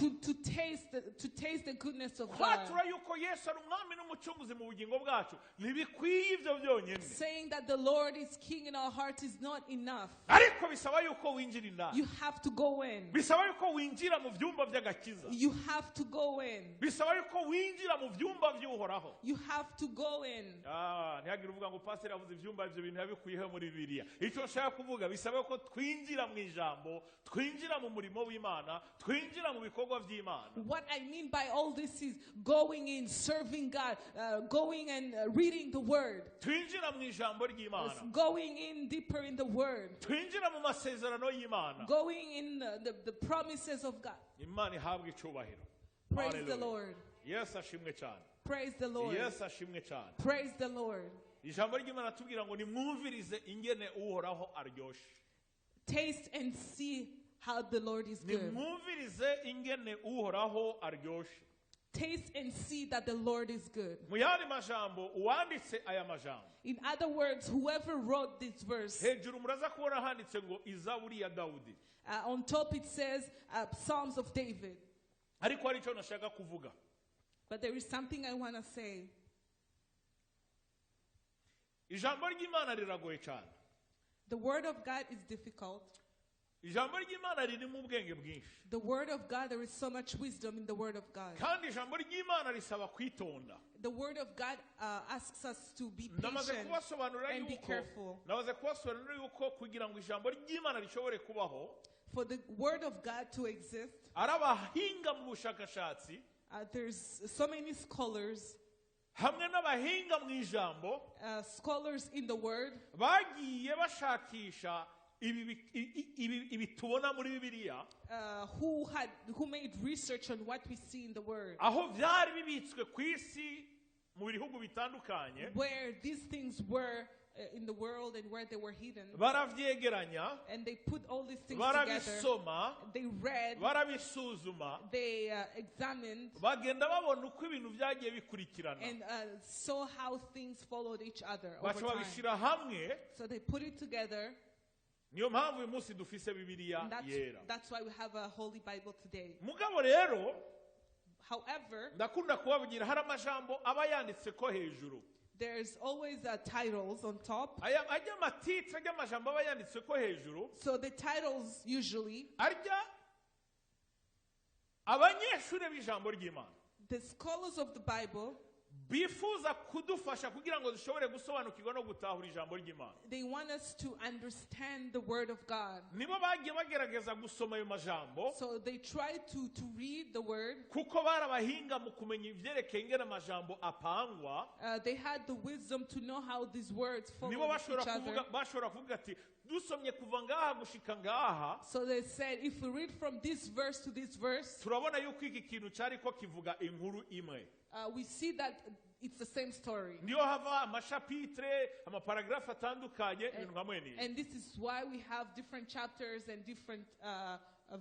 To taste the goodness of God. kwatura yuko Yesu ari umwami n'umucunguzi mu bugingo bwacu ntibikwiye ibyo byonyine. Saying that the Lord is king in our heart is not enough. Ariko bisaba yuko winjira indani. You have to go in. Bisaba yuko winjira mu byumba by'agakiza. You have to go in. Bisaba yuko winjira mu byumba by'Uhoraho. You have to go in. Ntihagire uvuga ngo pastor avuze ibyumba ibyo bintu yabikuyeho muri Bibiliya. Icyo nshaka kuvuga bisaba ko twinjira mu ijambo, twinjira mu murimo w'Imana, twinjira mu bikorwa by'Imana. What I mean by all this is going in, serving God, going and reading the word. Twinjira mu ijambo ry'Imana. Going in deeper in the word. Twinjira mu masezerano y'Imana. Going in the promises of God. Imana ihabwe icyubahiro. Praise the Lord. Yesu ashimwe cyane. Praise the Lord. Yesu ashimwe cyane. Praise the Lord. Ijambo ry'Imana tubwira ngo nimwumvirize ingene Uhoraho aryoshe. Taste and see how the Lord is good. Nimwumvirize ingene Uhoraho aryoshe. Taste and see that the Lord is good. Mu yandi majambo uwanditse aya majambo. In other words, whoever wrote this verse, hejuru muraza kubona handitse ngo izaburi ya Dawudi. On top it says Psalms of David. Ariko hari icyo nashaka kuvuga. But there is something I want to say. Ijambo ry'Imana riragoye cyane. The word of God is difficult. Ijambo ry'Imana ririmo ubwenge bwinshi. The word of God, there is so much wisdom in the word of God. Kandi ijambo ry'Imana risaba kwitonda. The word of God asks us to be patient and be careful. Nabaze kubasobanurira yuko kugira ngo ijambo ry'Imana rishobore kubaho, for the word of God to exist, arabahinga mu bushakashatsi. There's so many scholars, hamwe n'abahinga mu ijambo, scholars in the word, bagiye bashakisha ibi tubona muri Bibiliya, who made research on what we see in the word, aho byari bibitswe ku isi mu bihugu bitandukanye, where these things were in the world and where they were hidden. Baravyegeranya, and they put all these things together. They read, they examined, and saw how things followed each other over time. So they put it together. That's why we have a Holy Bible today. However, there's always titles on top. So the titles usually, the scholars of the Bible, bifuza kudufasha kugira ngo dushobore gusobanukirwa no gutahura ijambo ry'Imana. They want us to understand the word of God. Nibo bagiye bagerageza gusoma ayo majambo. So they try to read the word. Kuko barabahinga mu kumenya ivyerekeye ingene amajambo apangwa. They had the wisdom to know how these words follow each other. Bashobora kuvuga ati dusomye kuva ngaha gushika ngaha. So they said, if we read from this verse to this verse, turabona yuko iki kintu cyari ko kivuga inkuru imwe. We see that it's the same story. Niyo hava amashapitre, amaparagrafu atandukanye, ibintu nkamwe ni. And this is why we have different chapters and different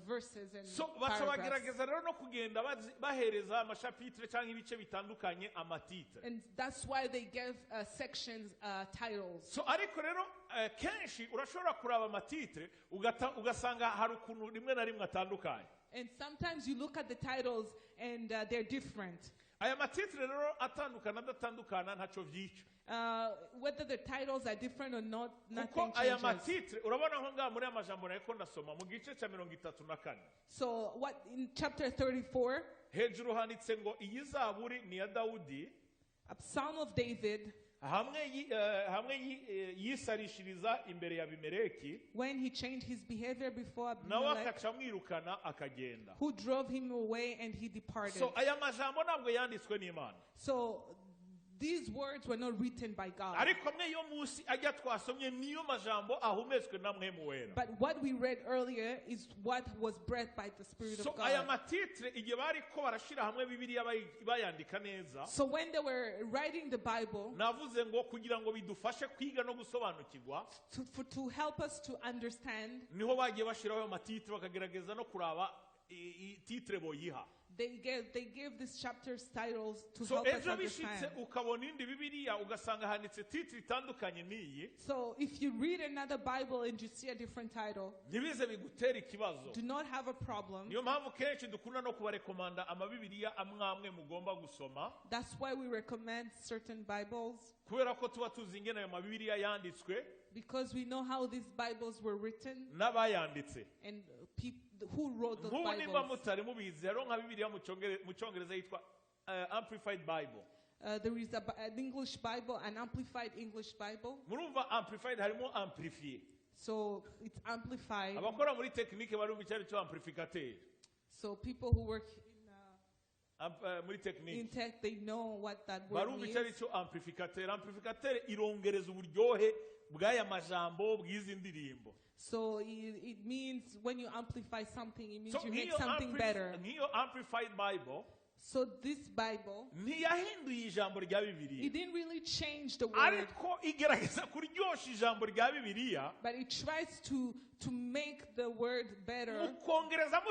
verses and so bagerageza rero no kugenda bahereza amashapitre cyangwa ibice bitandukanye amatitre. And that's why they gave sections titles. So ariko rero kenshi urashobora kuraba amatitre ugasanga hari ukuntu rimwe na rimwe atandukanye. And sometimes you look at the titles and they're different. Aya matitre rero atandukana adatandukana ntaco vyica. Whether the titles are different or not, nothing changes. Aya matitre urabona aho ngaha muri amajambo nariko ndasoma mu gice cya 34. So what in chapter 34, hejuru handitse ngo iyi zaburi ni ya Dawudi, a psalm of David, hamwe yisarishiriza imbere ya Abimeleki, when he changed his behavior before Abimelech, who drove him away and he departed. So aya majambo ntabwo yanditswe n'Imana. So these words were not written by God. But what we read earlier is what was breathed by the Spirit of God. So when they were writing the Bible, to help us to understand, they give these chapters titles to so help us ejo bishitse understand. ukabona indi bibiliya ugasanga handitse titre itandukanye n'iyi, So if you read another Bible and you see a different title, ntibize bigutera ikibazo. do not have a problem. Niyo mpamvu kenshi dukunda no kubarekomanda amabibiliya amwe mugomba gusoma, That's why we recommend certain Bibles, kubera ko tuba tuzi ingene ayo mabibiliya yanditswe because we know how these Bibles were written n'abayanditse. and who wrote those Nk'ubu nimba Bibles. mutari mubizi, hariho nka bibiliya mu Cyongereza yitwa Amplified Bible. There is an English Bible, an amplified English Bible. Murumva amplified harimo amplifié. So it's amplified. Abakora muri technique barumva icyari cyo amplificateur. So people who work Muri in technique tech, they know what that word barumva means. icyari cyo amplificateur. Amplificateur irongereza uburyohe bw'aya majambo bw'izi ndirimbo. So it means when you amplify something, it means So you make something better. nk'iyo amplified Bible So this Bible, ntiyahinduye ijambo rya Bibiliya, it didn't really change the word, ariko igerageza kuryosha ijambo rya Bibiliya, but it tries to make the word better. mukongerezamo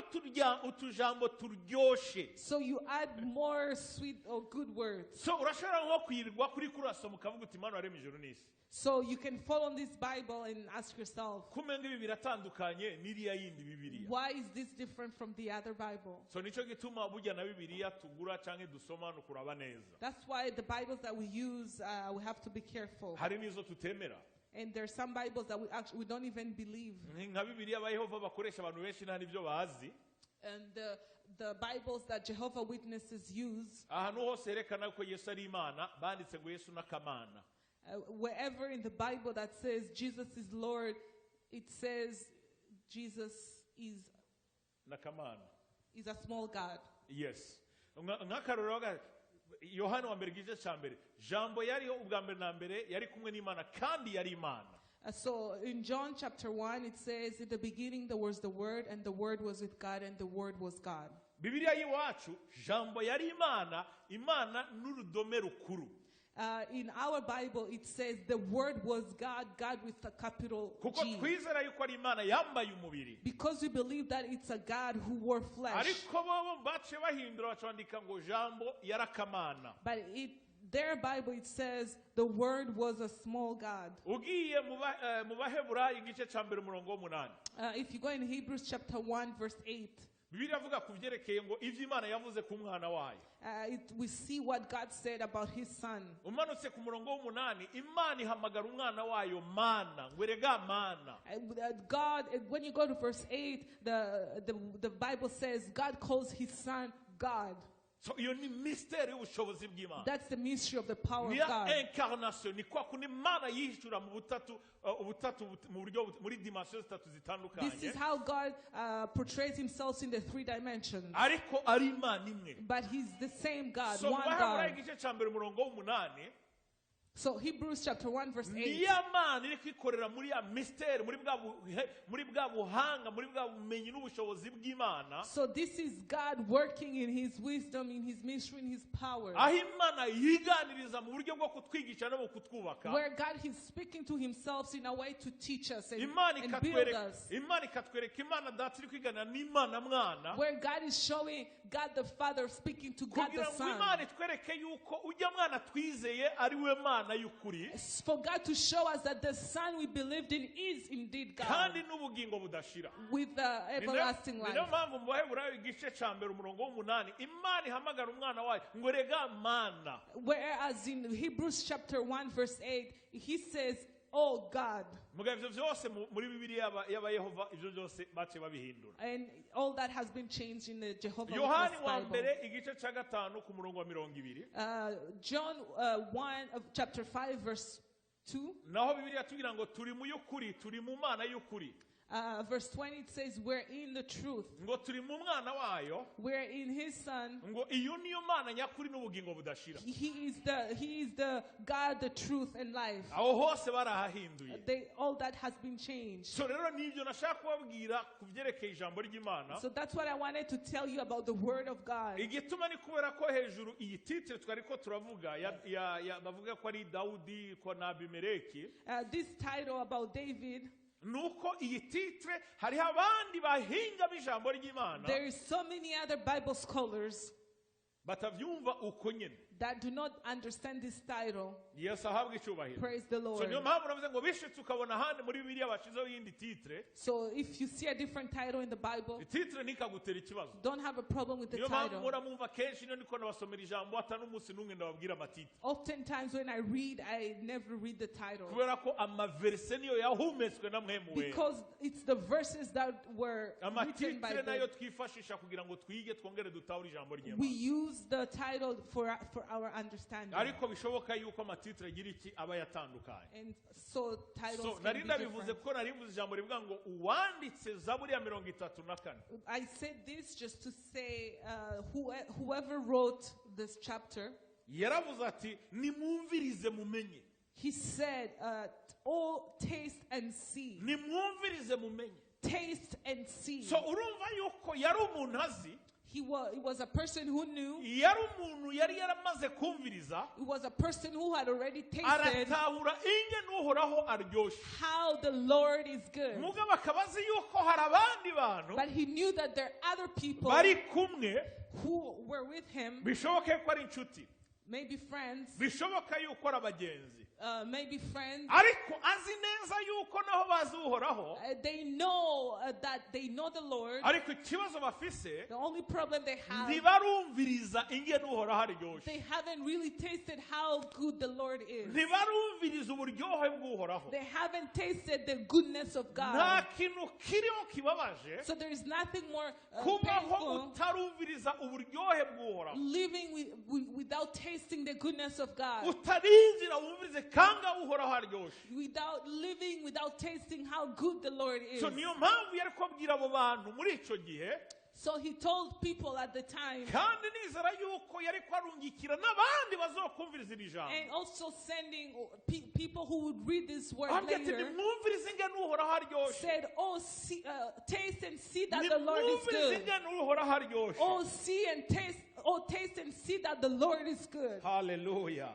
utujambo turyoshe. So you add more sweet or good words. So urashobora nko kwirirwa kuri kurasoma ukavuga uti Imana yaremye ijuru n'isi, So you can fall on this Bible and ask yourself, kumenga ibi biratandukanye n'iriya yindi Bibiliya. why is this different from the other Bible? So nico gituma burya na Bibiliya tugura canke dusoma no kuraba neza. That's why the Bibles that we use, we have to be careful. Hari nizo tutemera. And there's some Bibles that we don't even believe. Nka Bibiliya abayehova bakoresha abantu benshi nta nibyo bazi. And the Bibles that Jehovah Witnesses use, Ahantu hose herekana ko Yesu ari Imana banditse ngo Yesu n'akamana. wherever in the Bible that says Jesus is Lord, it says Jesus is N'akamana. a small God. Yes. Nk'akarorero Yohana wa mbere igice cya mbere, jambo yariho ubwa mbere na mbere, yari kumwe n'Imana kandi yari Imana. So in John chapter 1, it says, in the beginning there was the Word, and the Word was with God, and the Word was God. Bibiliya y'iwacu jambo yari Imana, Imana n'urudome rukuru. In our Bible, it says the Word was God, God with a capital Kuko G. twizera yuko ari Imana yambaye umubiri. Because we believe that it's a God who wore flesh. Ariko bo bace bahindura bacandika ngo jambo yarakamana. But their Bible, it says the Word was a small God. Ugiye mu Baheburayo igice cya mbere umurongo w'umunani. If you go in Hebrews chapter 1, verse 8, Bibiliya avuga ku byerekeye ngo ivyo Imana yavuze ku mwana wayo. we see what God said about His Son. Umanutse ku murongo w'umunani, Imana ihamagara umwana wayo mana, ngo erega mana. God, when you go to verse 8, the Bible says God calls His Son God. So iyo ni mystery y'ubushobozi bw'Imana. That's the mystery of the power of Niya God. incarnation ni kwa kundi Imana yihishura mu butatu mu buryo muri dimensions zitatu zitandukanye. This is how God portrays Himself in the 3 dimensions. Ariko ari Imana imwe. But He's the same God, So one Baheburayo God. igice cya mbere umurongo w'umunani, So Hebrews chapter 1, verse 8. niya Mana iri kwikorera muri ya mystery, muri bwa buhanga, muri bwa bumenyi n'ubushobozi bw'Imana. So this is God working in His wisdom, in His mystery, in His power. Aho Imana yiganiriza mu buryo bwo kutwigisha no kutwubaka. Where God is speaking to Himself in a way to teach us and Imana build us. ikatwereka Imana data iri kwiganira n'Imana mwana. Where God is showing God the Father speaking to God the Kugira ngo Son. Imana itwereke yuko ujya mwana twizeye ari we Mana y'ukuri. For God to show us that the Son we believed in is indeed God. Kandi n'ubugingo budashira. With the everlasting life. Niyo mpamvu mu Baheburayo igice cya mbere umurongo w'umunani, Imana ihamagara umwana wayo ngo erega mana. Whereas in Hebrews chapter 1 verse 8, He says, oh God. Mugabo ivyo vyose muri Bibiliya y'abayehova ivyo byose bace babihindura. And all that has been changed in the Jehovah Yohani Witness wa Bible. mbere igice cya gatanu ku murongo wa 20. John 1 of chapter 5 verse 2. Naho Bibiliya tugira ngo turi mu y'ukuri, turi mu Mana y'ukuri. Verse 20 it says, we're in the truth. Ngo turi mu mwana wayo. We're in His Son. Ngo iyo niyo Mana nyakuri n'ubugingo budashira. He is the God, the truth and life. Aho hose barahahinduye. All that has been changed. So rero nibyo nashaka kubabwira ku byerekeye ijambo ry'Imana. So that's what I wanted to tell you about the Word of God. Igituma ni kubera ko hejuru iyi titre twari ko turavuga bavuga ko ari Dawudi ko na Abimeleki. This title about David. nuko iyi titre hariho abandi bahinga b'ijambo ry'Imana There is so many other Bible scholars batavyumva uko nyene that do not understand this title. Yesu ahabwa icyubahiro. Praise the So Lord. niyo mpamvu navuze ngo bishitse ukabona handi muri Bibiliya bashizeho yindi titre, So if you see a different title in the Bible, titre nikagutera ikibazo. don't have a problem with the Niyo mpamvu title. muramumva kenshi niyo ndiko nabasomera ijambo ata n'umunsi n'umwe ndababwira amatitre. Oftentimes when I read, I never read the title. Kubera ko amaverse niyo yahumetswe na mwemu wera. Because it's the verses that were written by Amatitre nayo God. twifashisha kugira ngo twige twongere dutahure ijambo We ry'Imana. use the title for our understanding. Ariko bishoboka yuko amatitre agira iki aba yatandukanye. And so titles So can nari be ndabivuze different. ko nari mvuze ijambo rivuga ngo uwanditse Zaburi ya 34. I said this just to say whoever wrote this chapter, Yaravuze ati nimwumvirize mumenye. he said, oh, taste and see. Nimwumvirize mumenye. Taste and see. So urumva yuko yari umuntu azi, He was a person who knew. yari umuntu yari yaramaze kumviriza, He was a person who had already tasted aratahura ingene Uhoraho aryoshe. how the Lord is good. Mugabo akaba azi yuko hari abandi bantu But he knew that there are other people bari kumwe, who were with him, bishoboke ko ari inshuti, maybe friends, bishoboka yuko ari abagenzi, maybe friends. ariko azi neza yuko naho bazi Uhoraho, They know that they know the Lord. ariko ikibazo bafise The only problem they have, ntibarumviriza ingene Uhoraho aryoshe. they haven't really tasted how good the Lord is. Ntibarumviriza uburyohe bw'Uhoraho. They haven't tasted the goodness of Nta God. kintu kiriho kibabaje So there is nothing more kubaho painful utarumviriza uburyohe bw'Uhoraho, living without tasting the goodness of God. utarinjira wumvirize kanga Uhoraho aryoshe. Without living, without tasting how good the Lord is. So niyo mpamvu yari kubwira abo bantu muri icyo gihe, So he told people at the time, kandi nizera yuko yari kwarungikira n'abandi bazokumviriza iri jambo. and also sending people who would read this word Avuga ati later, nimwumvirize ingene Uhoraho aryoshe. said, oh, see, taste and see that the Lord is Nimwumvirize good. ingene Uhoraho aryoshe. Oh, see and taste, oh, taste and see that the Lord is good. Hallelujah.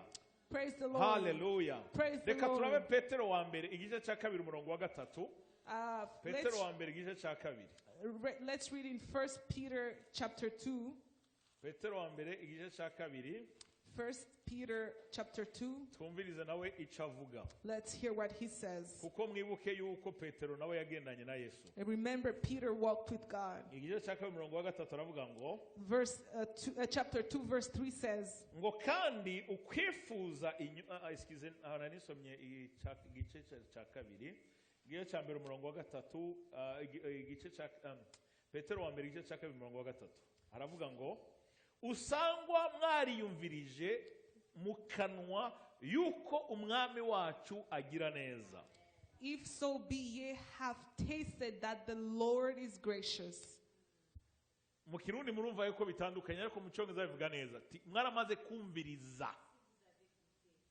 Praise the Lord. Hallelujah. Praise the Reka turabe Lord. Petero wa mbere igice cya 2 umurongo wa 3. Petero wa mbere igice cya 2. Let's read in 1 Peter chapter 2. Petero wa mbere igice cya 2. 1 Peter chapter 2. Twumvirize nawe icyo avuga. Let's hear what he says. Kuko mwibuke yuko Petero nawe yagendanye na Yesu. And remember, Peter walked with God. Igice cya 2 umurongo wa 3 aravuga ngo Chapter 2, verse 3 says, ngo kandi ukwifuza excuse nisomye igice cya 2. Igice cya mbere umurongo wa 3, igice cya Petero wa mbere igice cya 2 umurongo wa 3 aravuga ngo usangwa mwariyumvirije mu kanwa yuko umwami wacu agira neza. if so be ye have tasted that the Lord is gracious. Mu Kirundi murumva yuko bitandukanye, ariko mu Cyongereza bivuga neza ati mwaramaze kumviriza.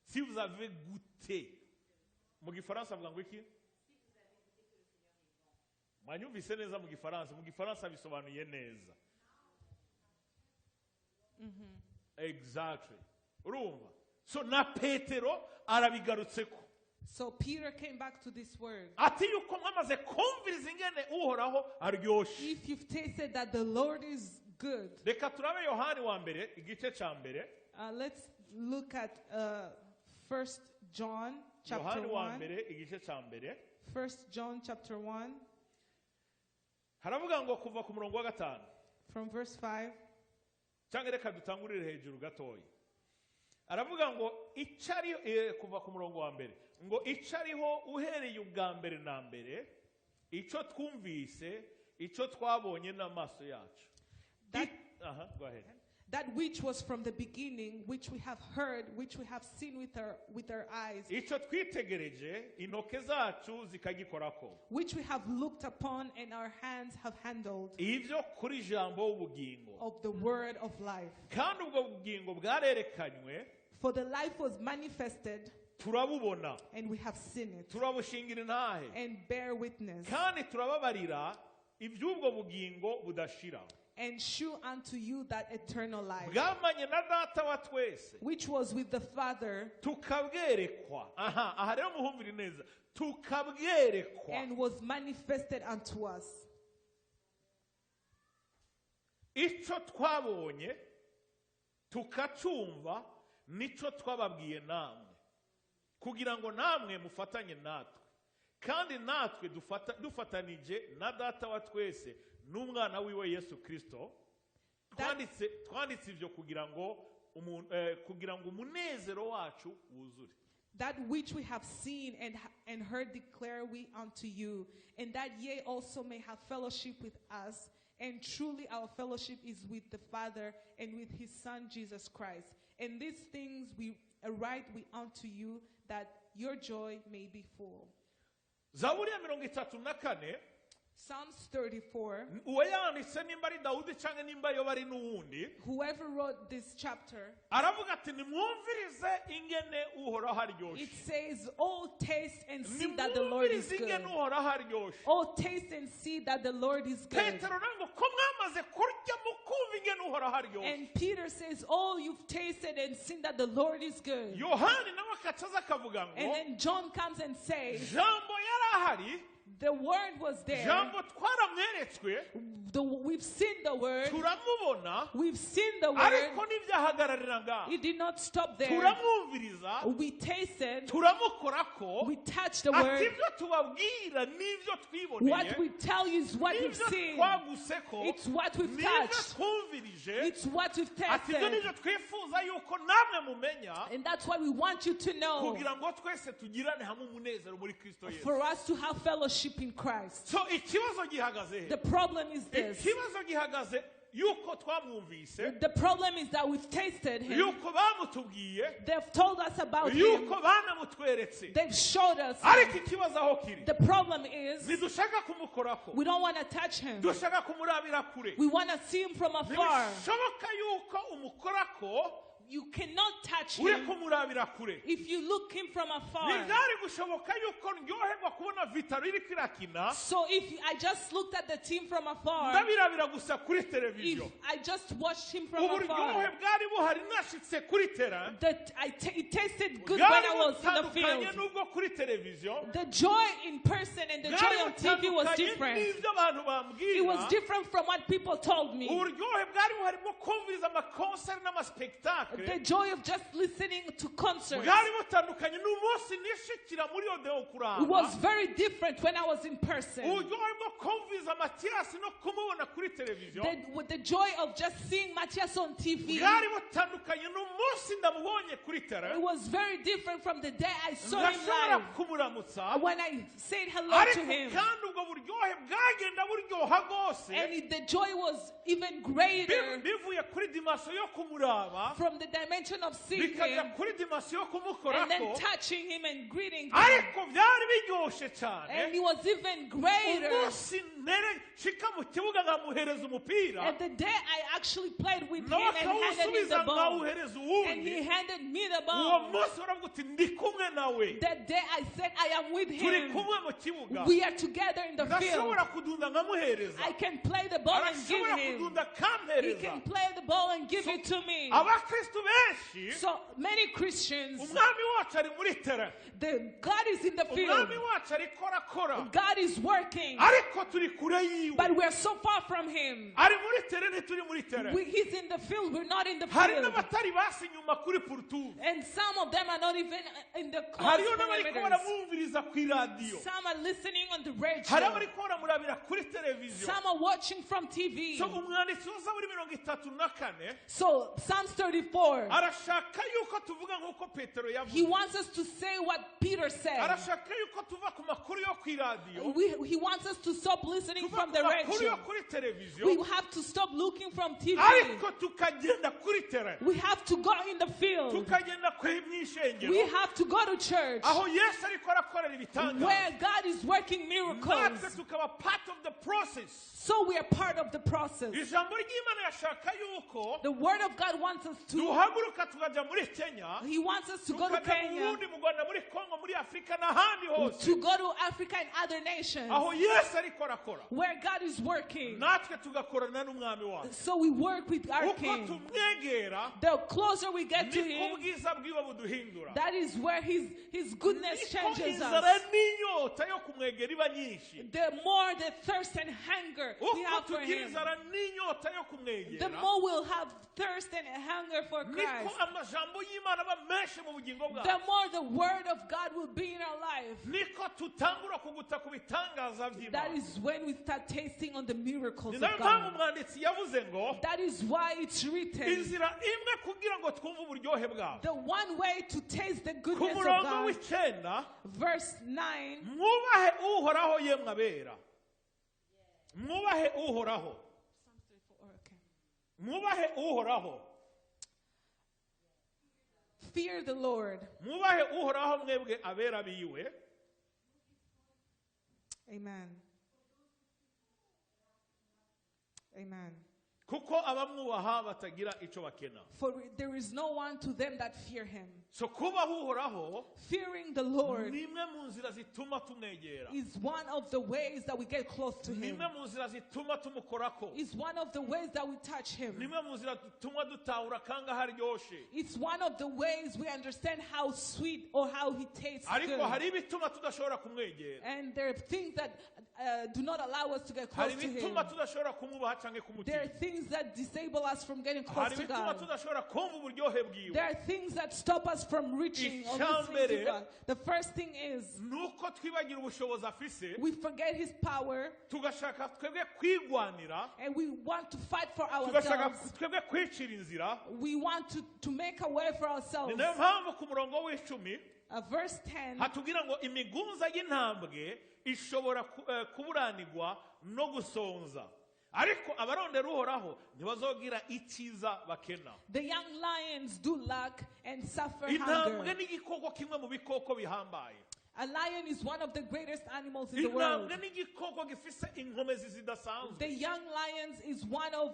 Si vous avez goûté. Mu Gifaransa avuga ngo iki? Mwanyumvise neza mu Gifaransa. Mu Gifaransa bisobanuye neza. Exactly. Urumva. So na Petero arabigarutseko. So Peter came back to this word. Ati yuko mwamaze kumviriza ingene Uhoraho aryoshe. If you've tasted that the Lord is good. Reka turabe Yohani wa mbere igice cya mbere. Let's look at 1 John chapter Yohani wa 1. mbere igice cya mbere. 1 John chapter 1 Haravuga ngo kuva ku murongo wa 5. from verse 5. Cyangwa reka dutangurire hejuru gatoya. Aravuga ngo icari kuva ku murongo wa mbere ngo icariho uhereye ubwa mbere na mbere, icyo twumvise, icyo twabonye n'amaso yacu. Go ahead. That which was from the beginning, which we have heard, which we have seen with our eyes, Icyo twitegereje intoke zacu zikagikorako. which we have looked upon and our hands have handled, Ibyo kuri jambo ubugingo. of the word of life. Kandi ubwo bugingo bwarerekanywe, For the life was manifested, turabubona, and we have seen it, turabushingira intahe, and bear witness, kandi turababarira iby'ubwo bugingo budashira. and shew unto you that eternal life, Bwamanye na data wa twese, which was with the Father, tukabwerekwa. Aha rero muhumvire neza. tukabwerekwa. and was manifested unto us. Icyo twabonye tukacumva nico twababwiye namwe kugira ngo namwe mufatanye natwe kandi natwe dufatanije na data wa twese n'umwana wiwe Yesu Kristo. Twanditse ibyo kugira ngo umunezero wacu wuzure. That which we have seen and heard declare we unto you, and that ye also may have fellowship with us. And truly our fellowship is with the Father and with his Son Jesus Christ. And these things we write we unto you, that your joy may be full. Zaburi ya 34 Psalms 34. Uwayanditse nimba ari Dawudi cyangwa nimba yo bari n'uwundi, whoever wrote this chapter, aravuga ati nimwumvirize ingene Uhoraho aryoshe. It says, oh, taste and see that the Lord is good. Oh, taste and see that the Lord is good. And Peter says, oh, you've tasted and seen that the Lord is good. And then John comes and says, the word was there. We've seen the word. We've seen the word. It did not stop there. We tasted. We touched the word. What we tell you is what we've seen. It's what we've touched. It's what we've tasted. And that's why we want you to know. For us to have fellowship in Christ. So the problem is this. The problem is that we've tasted him. They've told us about him. They've showed us him. The problem is we don't want to touch him. We want to see him from afar. You cannot touch him if you look him from afar. So if I just looked at the team from afar, if I just watched him from afar, it tasted good when I was in the field. The joy in person and the joy on TV was different. It was different from what people told me. The joy of just listening to concerts. It was very different when I was in person. The joy of just seeing Matthias on TV. It was very different from the day I saw him live. When I said hello to him. And the joy was even greater from the dimension of seeing him and then touching him and greeting him. And it was even greater. And the day I actually played with him and handed me the ball, and he handed me the ball, that day I said I am with him. We are together in the field. I can play the ball and give him. He can play the ball and give it to me. So many Christians, God is in the field. God is working. But we are so far from him. He's in the field, we're not in the field. And some of them are not even in the close perimeters. Some are listening on the radio. Some are watching from TV. So Psalms 34, he wants us to say what Peter said. He wants us to stop listening from the radio. We have to stop looking from TV. We have to go in the field. We have to go to church where God is working working miracles. natwe tukaba part of the process. So we are part of the process. Ijambo ry'Imana yashaka yuko The word of God wants us to, duhaguruka tukajya muri Kenya, He wants us to go to tukajya mu Kenya, Burundi, mu Rwanda, muri Kongo, muri Afurika n'ahandi hose to go to Africa and other nations aho Yesu ariko arakora, where God is working. natwe tugakorana n'umwami wacu. So we work with our Uko King. tumwegera The closer we get to niko Him, ubwiza bwiwe buduhindura. that is where His goodness Niko changes inzara us. n'inyota yo kumwegera iba nyinshi. The more the thirst and hunger we Uko have for tugira Him, inzara n'inyota yo the kumwegera, more we'll have thirst and hunger for niko Christ. amajambo y'Imana aba menshi mu bugingo The bwacu. more the word of God will be in our life. Niko tutangura kuguta ku bitangaza That by'Imana. is when we start tasting on the miracles Ni of nayo mpamvu God. umwanditsi yavuze ngo That is why it's written. inzira imwe kugira ngo twumve uburyohe bwawe. The one way to taste the Ku goodness of murongo God. w'icyenda, Verse 9. mwubahe uhoraho yemwe abera. Mwubahe uhoraho. Okay. Mwubahe uhoraho. Fear the Lord. Mwubahe uhoraho mwebwe abera biwe. Amen. Amen. Kuko abamwubaha batagira icyo bakena. For there is no one to them that fear Him. So kubaha uhoraho Fearing the Lord ni imwe mu nzira zituma tumwegera. is one of the ways that we get close to Ni Him. imwe mu nzira zituma tumukorako. It's one of the ways that we touch Ni Him. imwe mu nzira zituma dutahura kangaho aryoshe. It's one of the ways we understand how sweet or how He tastes Ariko good. hari ibituma tudashobora kumwegera. And there are things that do not allow us to get Hari close to Him. ibituma tudashobora kumwubaha cyangwa There are kumutinya. things that disable us from getting close Hari to ibituma God. tudashobora kumva uburyohe bwiwe. There are things that stop us from reaching or listening to God. The first thing is Nuko twibagira ubushobozi afise, we forget His power tugashaka twebwe kwigwanira, and we want to fight for tugashaka ourselves. twebwe kwicira inzira. We want to make a way for Ni ourselves. nayo mpamvu ku murongo w'icumi Verse 10, hatubwira ngo imigunza y'intambwe ishobora kuburanirwa no gusonza, ariko abarondera uhoraho ntibazogira icyiza bakena. the young lions do lack and suffer Intambwe hunger. ni igikoko kimwe mu bikoko bihambaye. A lion is one of the greatest animals in the world. Intambwe ni igikoko gifise inkomezi zidasanzwe. The young lions is one of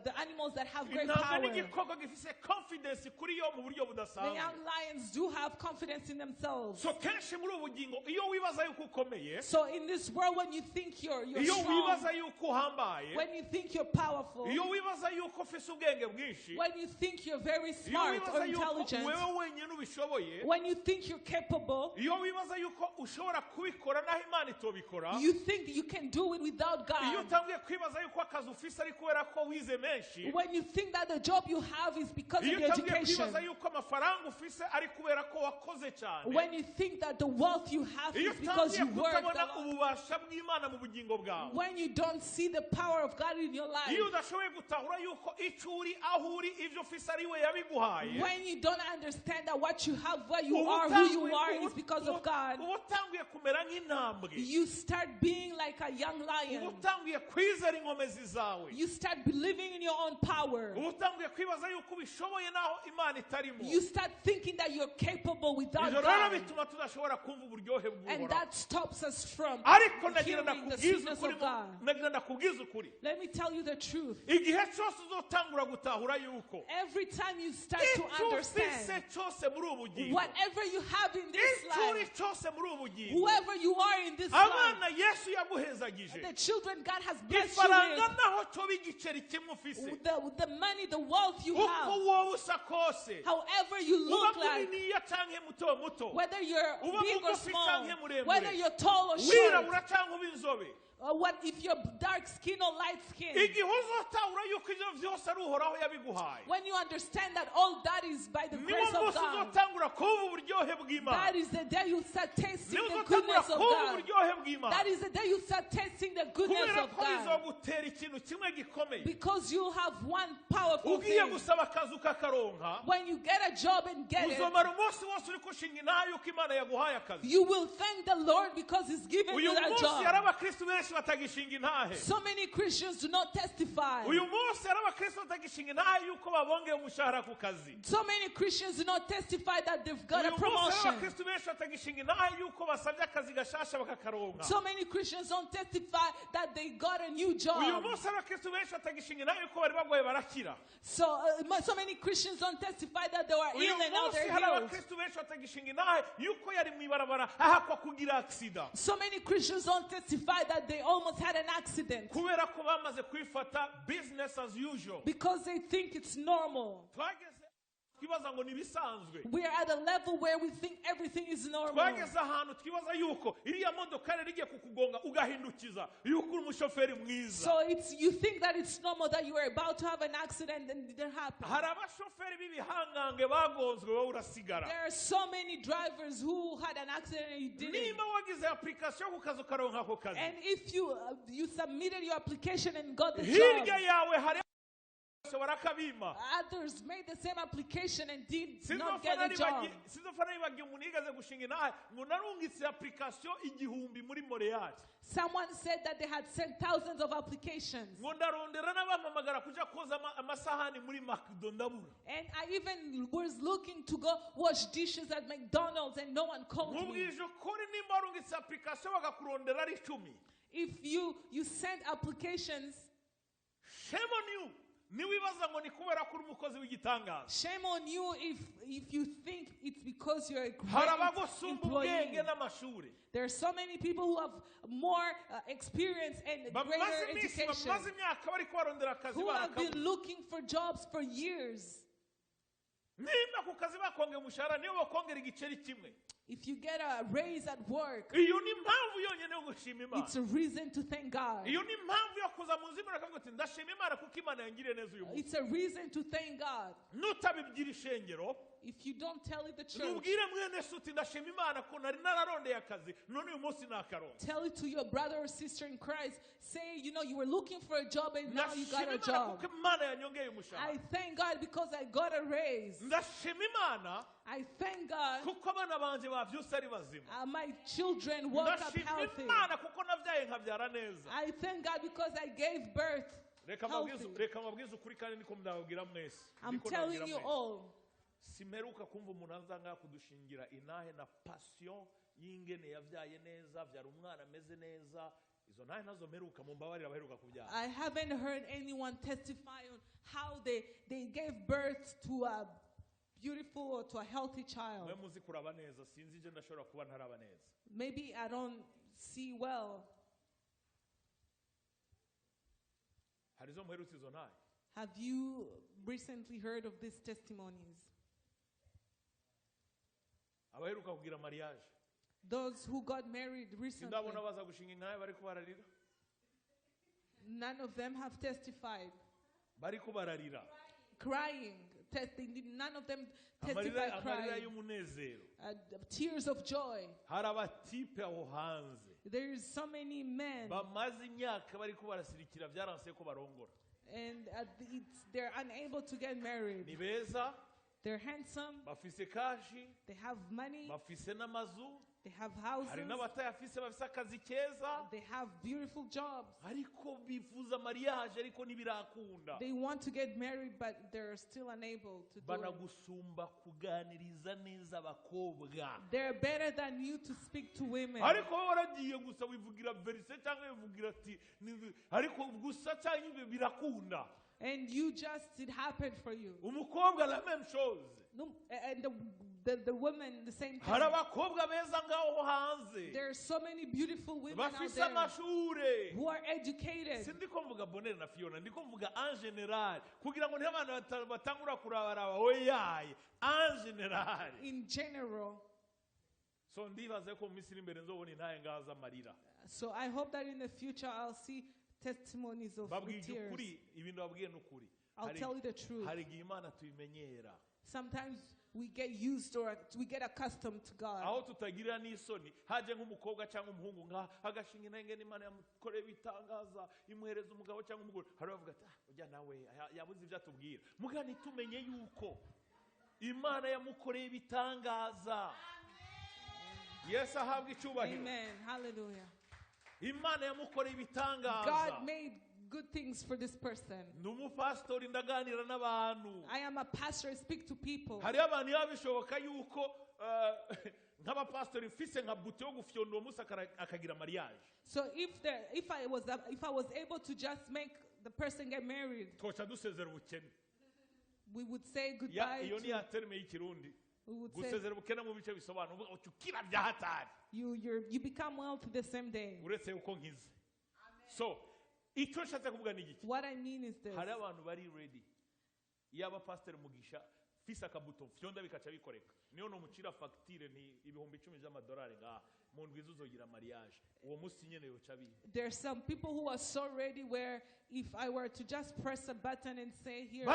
the animals that have great Intambwe power. ni igikoko gifise confidence kuri yo mu buryo The budasanzwe. young lions do have confidence in themselves. So kenshi muri ubu bugingo iyo wibaza yuko ukomeye, So in this world, when you think you're iyo strong, wibaza yuko uhambaye, when you think you're powerful, iyo wibaza yuko ufise ubwenge bwinshi, when you think you're very iyo smart or wibaza yuko intelligent, wewe wenyine ubishoboye, when you think you're capable, iyo wibaza yuko ushobora kubikora naho Imana itobikora, you think you can do it without iyo God. utangiye kwibaza yuko akazi ufise ari kubera ko wize menshi, When you think that the job you have is because iyo of your utangiye education. kwibaza yuko amafaranga ufise ari kubera ko wakoze cyane, When you think that the wealth you have iyo is because utangiye you worked a kutabona lot. ububasha bw'Imana mu bugingo bwawe, When you don't see the power of God in your life. iyo udashoboye gutahura yuko icyo uri aho uri ibyo ufise ari we yabiguhaye, When you don't understand that what you have, where you uba are, who you are is because of God. uba utangiye kumera nk'intambwe, You start being like a young uba lion. utangiye kwizera inkomezi zawe, You start believing in your own power. uba utangiye kwibaza yuko ubishoboye naho Imana itarimo. You start thinking that you're capable without Ibyo rero God. bituma tudashobora kumva uburyohe And bw'Uhoraho. that stops us from Ariko nagira hearing the ndakubwiza sweetness ukuri, of God. nagira ndakubwiza ukuri, Let me tell you the truth. igihe cyose uzotangura gutahura yuko Every time you start to icyo ufise understand cyose muri ubu bugingo, whatever you have in this icyo uri life, cyose muri ubu bugingo, whoever you are in this abana life, Yesu yaguhezagije, the children God has blessed ifaranga you with, naho coba igiceri kimwe ufise, the money, the wealth you uko have, wowe usa kose, however you uba look like, muniniya canke muto muto, whether you're uba big or mugufi small, canke muremure, whether you're tall or short, wirabura canke ube inzobe, or what if you're dark skin or light skin. igihe uzotahura yuko ivyo vyose ari Uhoraho yabiguhaye, When you understand that all that is by the niwo grace of munsi God, uzotangura kumva uburyohe bw'Imana, that is the day you start tasting niwo the uzotangura goodness of kumva God. uburyohe bw'Imana, That is the day you start tasting the goodness kubera of ko God. bizogutera ikintu kimwe gikomeye. Because you have one powerful Ugiye thing. gusaba akazi ukakaronka, When you get a job and get it, uzomara umunsi wose uri kushinga intaha yuko Imana yaguhaye akazi. you will thank the Lord because He's given Uyu you that munsi hari job. abakristo benshi benshi batagishinga intahe. So many Christians do not testify. Uyu munsi hari abakristo batagishinga intahe yuko babongeye umushahara ku kazi. So many Christians do not testify that they've got a Uyu munsi hari promotion. abakristo benshi batagishinga intahe yuko basabye akazi gashasha bakakaronka. So many Christians don't testify that they got a new Uyu job. munsi hari abakristo benshi batagishinga intahe yuko bari bagwaye barakira. So many Christians don't testify that they were Uyu ill and now munsi they're hari healed. abakristo benshi batagishinga intahe yuko yari mw'ibarabara ahakwa kugira accident. So many Christians don't testify that they almost had an accident Kubera ko bamaze kwifata business as usual. because they think it's normal. Twageze twibaza ngo nibisanzwe. We are at a level where we think everything is normal. Twageze ahantu twibaza yuko iriya modoka yari igiye kukugonga ugahindukiza yuko uri umushoferi mwiza. So you think that it's normal that you were about to have an accident and it didn't happen. Hari abashoferi b'ibihangange bagonzwe wowe urasigara. There are so many drivers who had an accident and you didn't. Niba wagize application ku kazi ukaronka ako kazi. And if you submitted your application and got the Hirya job, yawe hari barakabima. others made the same application and did not get a job. Sinzofana nibagiye umuntu yigeze gushinga intahe ngo narungitse application 1,000 muri Montreal. Someone said that they had sent thousands of applications. Ngo ndarondera n'abampamagara kuja koza amasahani muri McDo ndabura. And I even was looking to go wash dishes at McDonald's and no one called me. Mubwije ukuri nimba warungitse application bakakurondera ari 10. If you sent applications, Shame on you. Niwibaza ngo ni kubera ko uri umukozi w'igitangaza. shame on you if you think it's because you're a Hari great abagusumba employee. ubwenge n'amashuri. There are so many people who have more experience and greater education, bamaze imyaka bari kubarondera akazi who have been barakabura. looking for jobs for years. Nimba ku kazi bakongera umushahara niyo bakongera igiceri kimwe. If you get a raise at work, Iyo ni impamvu yonyine yo gushima Imana. it's a reason to thank God. Iyo ni impamvu yo kuza mu nzima bakavuga ati ndashima Imana kuko Imana yangiriye neza uyu munsi. It's a reason to thank God. Nutabibwira ishengero, If you don't tell it the church, nubwire mwene so uti ndashima Imana ko nari nararondeye akazi none uyu munsi nakaronka. tell it to your brother or sister in Christ. Say, you were looking for a job and now you got Ndashima a Imana job. kuko Imana yanyongeye I umushahara. thank God because I got a raise. Ndashima Imana I thank God kuko abana banje bavyuse ari bazima. my children woke up Ndashima healthy. Imana kuko navyaye nkabyara neza. I thank God because I gave birth Reka healthy. mabwiza ukuri kandi niko ndababwira mwese. I'm Niko telling ndababwira you mwese. all. Simeruka kumva umuntu aza ngaha kudushingira inahe na passion y'ingene yavyaye neza vyara umwana ameze neza. Izo nahe nazo meruka mu mbabarira baheruka kubyara. I haven't heard anyone testify on how they gave birth to a beautiful or to a healthy child. Mwe muzi kuraba neza sinzi je ndashobora kuba ntaraba neza. Maybe I don't see well. Harizo muherutse izo nahe. Have you recently heard of these testimonies? Abaheruka kugira mariage. Those who got married recently, Sindabona baza gushinga inahe bari kubararira. none of them have testified. Bari kubararira. Crying. None of them Amarira testified crying. y'umunezero. Tears of joy. Hari abatipe aho hanze. There's so many men, Bamaze imyaka bari kubarasirikira byaranse ko barongora. and they're unable to get married. Ni beza, They're handsome. bafise kashi, They have money. bafise n'amazu. They have houses. Hari n'abatayafise bafise akazi keza. They have beautiful jobs. Ariko bifuza mariage ariko ntibirakunda. They want to get married, but they're still unable to do it. Banagusumba kuganiriza neza abakobwa. They're better than you to speak to women. Ariko wowe waragiye gusa wivugira verse cyangwa wivugira ati ariko gusa cyangwa birakunda. And it happened for you. Umukobwa la même chose. No, and the women, the same Hari thing. abakobwa beza ngaho hanze. There are so many beautiful women out Bafise there amashure. who are educated. Sindiko mvuga Bonere na Fiona, ndiko mvuga en general kugira ngo ntibana batangura kurabaraba oyaye en general. In general. So ndibaze ko mu minsi iri imbere nzobona intaye ngaza amarira. So I hope that in the future I'll see testimonies of Babwije tears. ukuri ibintu babwiye n'ukuri. I'll tell you the truth. Hari igihe Imana tuyimenyera. Sometimes we get used or we get accustomed to God. Aho tutagirira n'isoni haje nk'umukobwa cyangwa umuhungu ngaha agashinga intenge n'Imana yamukoreye bitangaza imuhereza umugabo cyangwa umugore hari bavuga ati ujya nawe yabuze ibyo atubwira mugani tumenye yuko Imana yamukoreye bitangaza. Yes, ahabwa icyubahiro. Amen. Hallelujah. Imana yamukoreye ibitangaza. God made good things for this person. Numupastori ndaganira n'abantu. I am a pastor, I speak to people. Hari abantu yabishoboka yuko nk'abapastori mfise nka buto yo gufyonda uwo musi akagira mariage. So if I was able to just make the person get married, twoca dusezera ubukene. we would say goodbye. Iyo ni ya terme y'ikirundi. We would say gusezera ubukene mu bice bisobanura ukira bya hatari. you become wealthy the same day. Uretse uko nkize. So icyo nshatse kuvuga ni iki? What I mean is this. Hari abantu bari ready. Yaba pastor Mugisha fisa kabuto fyonda bikaca bikoreka. Niyo no mucira facture ni ibihumbi 10 by'amadolari nga mu ndwi zuzogira mariage. Uwo musi nyene yoca bi. There's some people who are so ready where if I were to just press a button and say here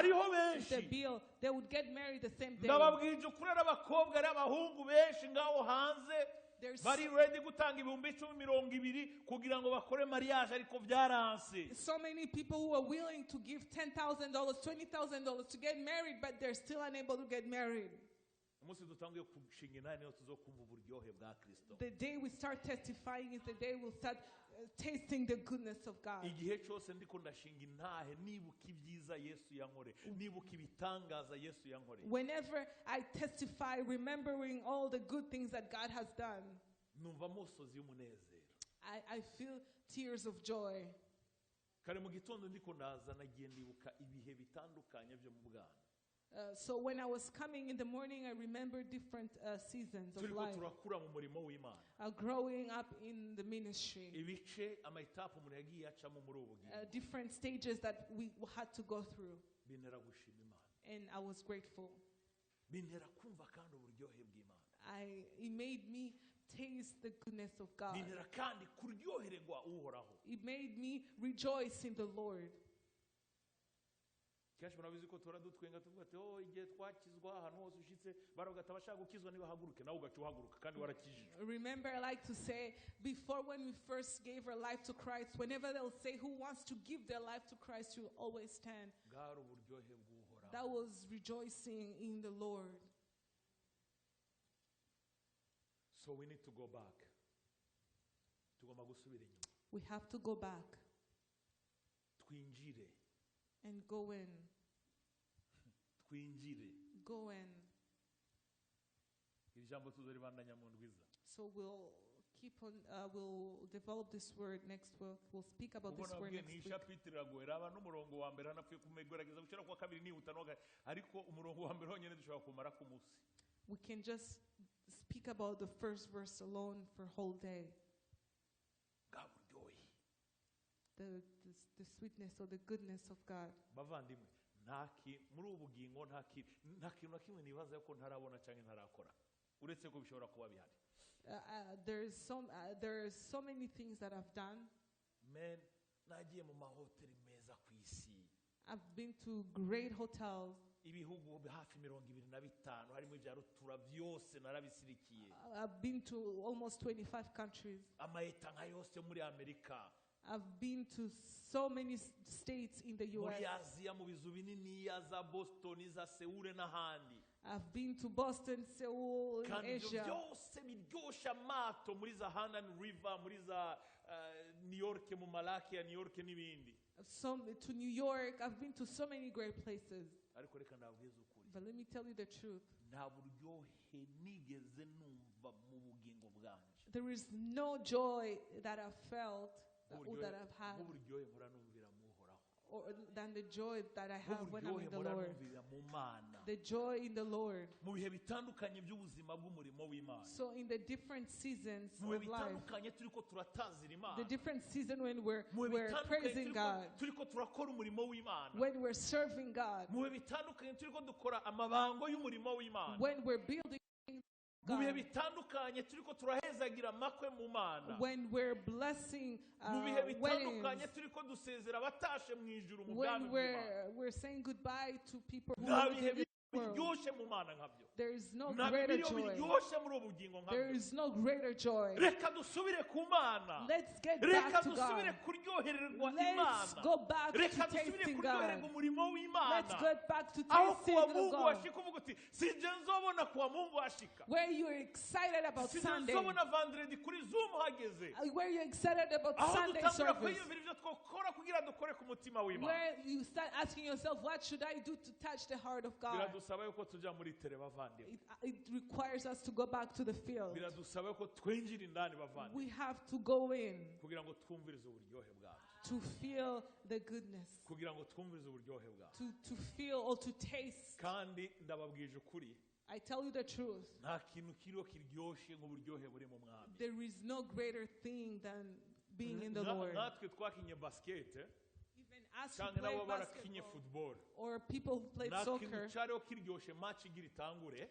is the bill, they would get married the same day. Ndababwije kurera abakobwa ari abahungu benshi ngaho hanze. Bari ready gutanga ibihumbi 10-20 kugira ngo bakore mariage ariko byaranse. So many people who are willing to give $10,000, $20,000 to get married, but they're still unable to get married. The day we start testifying is the day we'll start tasting the goodness of God. Whenever I testify, remembering all the good things that God has done, I feel tears of joy. So when I was coming in the morning, I remember different seasons of life. Growing up in the ministry. Different stages that we had to go through. And I was grateful. It made me taste the goodness of God. It made me rejoice in the Lord. Remember, I like to say, before when we first gave our life to Christ, whenever they'll say who wants to give their life to Christ, you'll always stand. That was rejoicing in the Lord. So we need to go back. We have to go back and go in. Go in. So we'll keep on, we'll develop this word next week. We'll speak about this word next week. We can just speak about the first verse alone for a whole day. The sweetness or the goodness of God. There's so many things that I've done. I've been to great hotels. I've been to almost 25 countries. I've been to so many states in the US. I've been to Boston, Seoul, in Asia. To New York. I've been to so many great places. But let me tell you the truth. There is no joy that I've felt or that I've had or than the joy that I have when I'm in the Lord. The joy in the Lord. So in the different seasons of life, the different season when we're praising God, when we're serving God, when we're building God, when we're blessing weddings, when we're saying goodbye to people who biryoshye mu mana nkabyo. There is no Nta greater biriyo joy. biryoshye muri ubu bugingo There nkabyo. is no greater joy. Reka dusubire ku mana. Let's get Reka back to dusubire God. kuryohererwa Let's Imana. go back to Reka dusubire tasting kuryohererwa God. umurimo Let's w'Imana. get back to Aho tasting kuwa of Mungu God. washika uvuga uti sinje nzobona kuwa Mungu washika. Where you're excited about Sinje Sunday. nzobona vendredi kuri Zoom hageze. Where you're excited about Aho Sunday dutangura service. kwiyumvira ibyo twakora kugira dukore ku mutima w'Imana. Where you start asking yourself, what should I do to touch the heart of God? Biradusaba yuko tujya muri tere bavandimwe. It requires us to go back to the field. Biradusaba yuko twinjira indani bavandimwe. We have to go in Kugira ngo twumvirize uburyohe bwawe. to feel the goodness, Kugira ngo twumvirize uburyohe bwawe. to feel or to taste. Kandi ndababwije ukuri. I tell you the truth. Nta kintu kiriho kiryoshye nk'uburyohe buri mu mwami. There is no greater thing than being in the Lord. Natwe twakinye basket. Even as Cyangwa we play nabo barakinye basketball football. or people who played Nta soccer, kintu cyariho kiryoshye match igira itangure.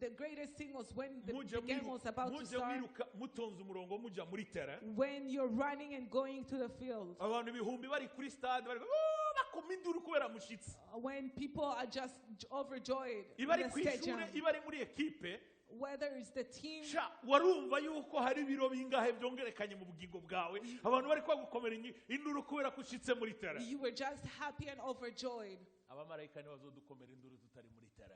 the greatest thing was when the Mujya game was about to start. mwiruka mutonze umurongo mujya muri tere. When you're running and going to the field. Abantu ibihumbi bari kuri stade bari bakoma induru kubera mushitsi. When people are just overjoyed in Ibari the ku stadium. ishure, ibari muri equipe. Whether it's the team, warumva yuko hari ibiro bingahe byongerekanye mu bugingo bwawe abantu bari kwagukomera induru kubera ko ushitse muri tere. you were just happy and overjoyed. Abamarayika ni bazodukomera induru tutari muri tere.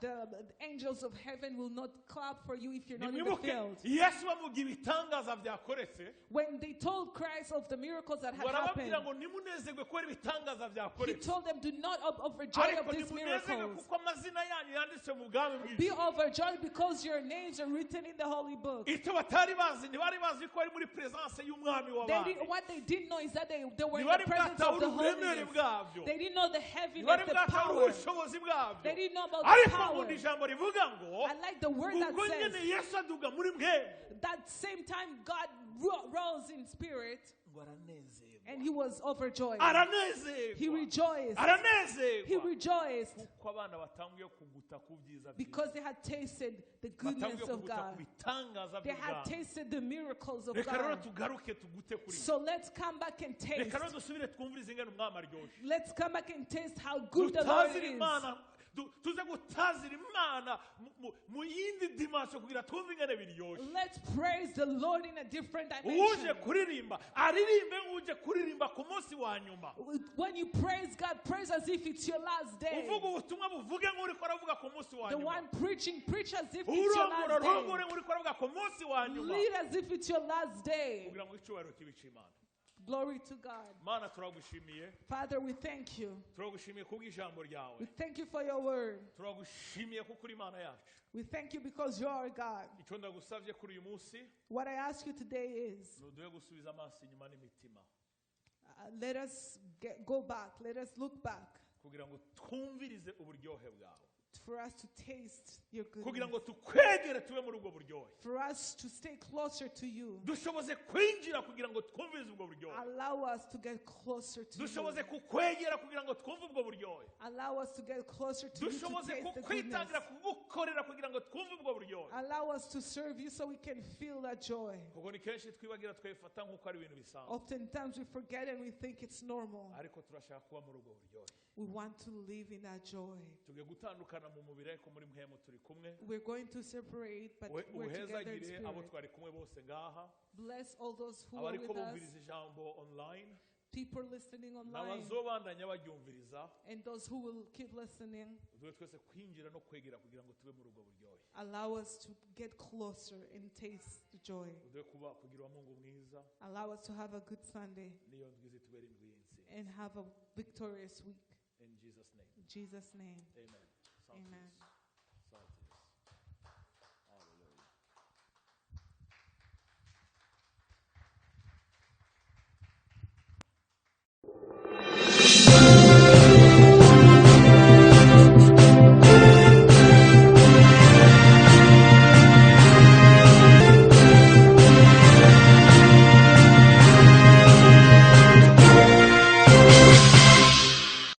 The angels of heaven will not clap for you if you're not in the field. Yesu bamugira ibitangaza byakoretse. When they told Christ of the miracles that had happened, barababwira ngo nimunezerwe ko ibitangaza he byakoretse. told them, do not overjoy of Ariko these nimunezerwe miracles. kuko amazina yanyu yanditse mu bwami bw'ijuru. Be overjoyed because your names are written in the holy book. Icyo batari bazi ntibari bazi ko ari muri presence y'umwami w'abami. What they didn't know is that they were in ntibari the presence bwataha of the uburemere holiness. bwabyo. They didn't know the heaviness, ntibari the bwataha power. ubushobozi bwabyo. They didn't know about the Ariko power. mu ijambo rivuga ngo I like the word that ubwo nyine says Yesu aduga muri mwebwe. that same time God rose in spirit ngo aranezerwa. and he was overjoyed. Aranezerwa. He rejoiced. Aranezerwa. He rejoiced kuko abana batangiye kuguta ku byiza because they had tasted the goodness batangiye of kuguta ku God. bitangaza They had by'ubwami. tasted the miracles of Reka rero God. tugaruke tugute kuri So let's come back and taste. reka rero dusubire twumvirize ingene umwami aryoshye. Let's come back and taste how good the Lord tutazira is. imana tuze gutazira imana mu yindi dimension kugira twumve ingene biryoshye. Let's praise the Lord in a different uje dimension. kuririmba aririmbe nk'uje kuririmba ku munsi wa nyuma. When you praise God, praise as if it's your last day. uvuga ubutumwa buvuge nk'uriko aravuga ku munsi wa The nyuma. one preaching, preach as if it's your urongora last rongore day. nk'uriko aravuga ku munsi wa nyuma. Lead as if it's your last day. kugira ngo icyubahiro kibe icy'Imana. Glory to God. Mana turagushimiye. Father, we thank you. Turagushimiye kubw'ijambo ryawe. We thank you for your word. Turagushimiye kuko uri Imana yacu. We thank you because you are God. icyo ndagusabye kuri uyu munsi What I ask you today is, nuduhe gusubiza amaso inyuma n'imitima let us go back. Let us look back kugira ngo twumvirize uburyohe bwawe. for us to taste your kugira goodness. ngo tukwegere tube muri ubwo buryohe. For us to stay closer to you. dushoboze kwinjira kugira ngo twumvirize ubwo buryohe. Allow us to get closer to you. dushoboze kukwegera kugira ngo twumve ubwo buryohe. Allow us to get closer to you to dushoboze taste the goodness. kukwitangira kugukorera kugira ngo twumve ubwo buryohe. Allow us to serve you so we can feel that joy. kuko ni kenshi twibagira twifata nk'uko ari ibintu bisanzwe. Oftentimes we forget and we think it's normal. ariko turashaka kuba muri ubwo buryohe. We want to live in that joy. tugiye gutandukana mu mubiri ariko muri mwemu turi kumwe. We're going to separate, but we're together in uhezagire abo spirit. twari kumwe bose ngaha. Bless all those who are abariko with us, bumviriza ijambo online people listening online, n'abazobandanya baryumviriza. and those who will keep listening. duhe twese kwinjira no kwegera kugira ngo tube muri ubwo buryohe. Allow us to get closer and taste the joy. duhe kugira wa Mungu mwiza. Allow us to have a good Sunday niyo ndwize tubere indwi y'intsinzi. and have a victorious week. In Jesus name. In Jesus' name. Amen. Sound Amen. peace.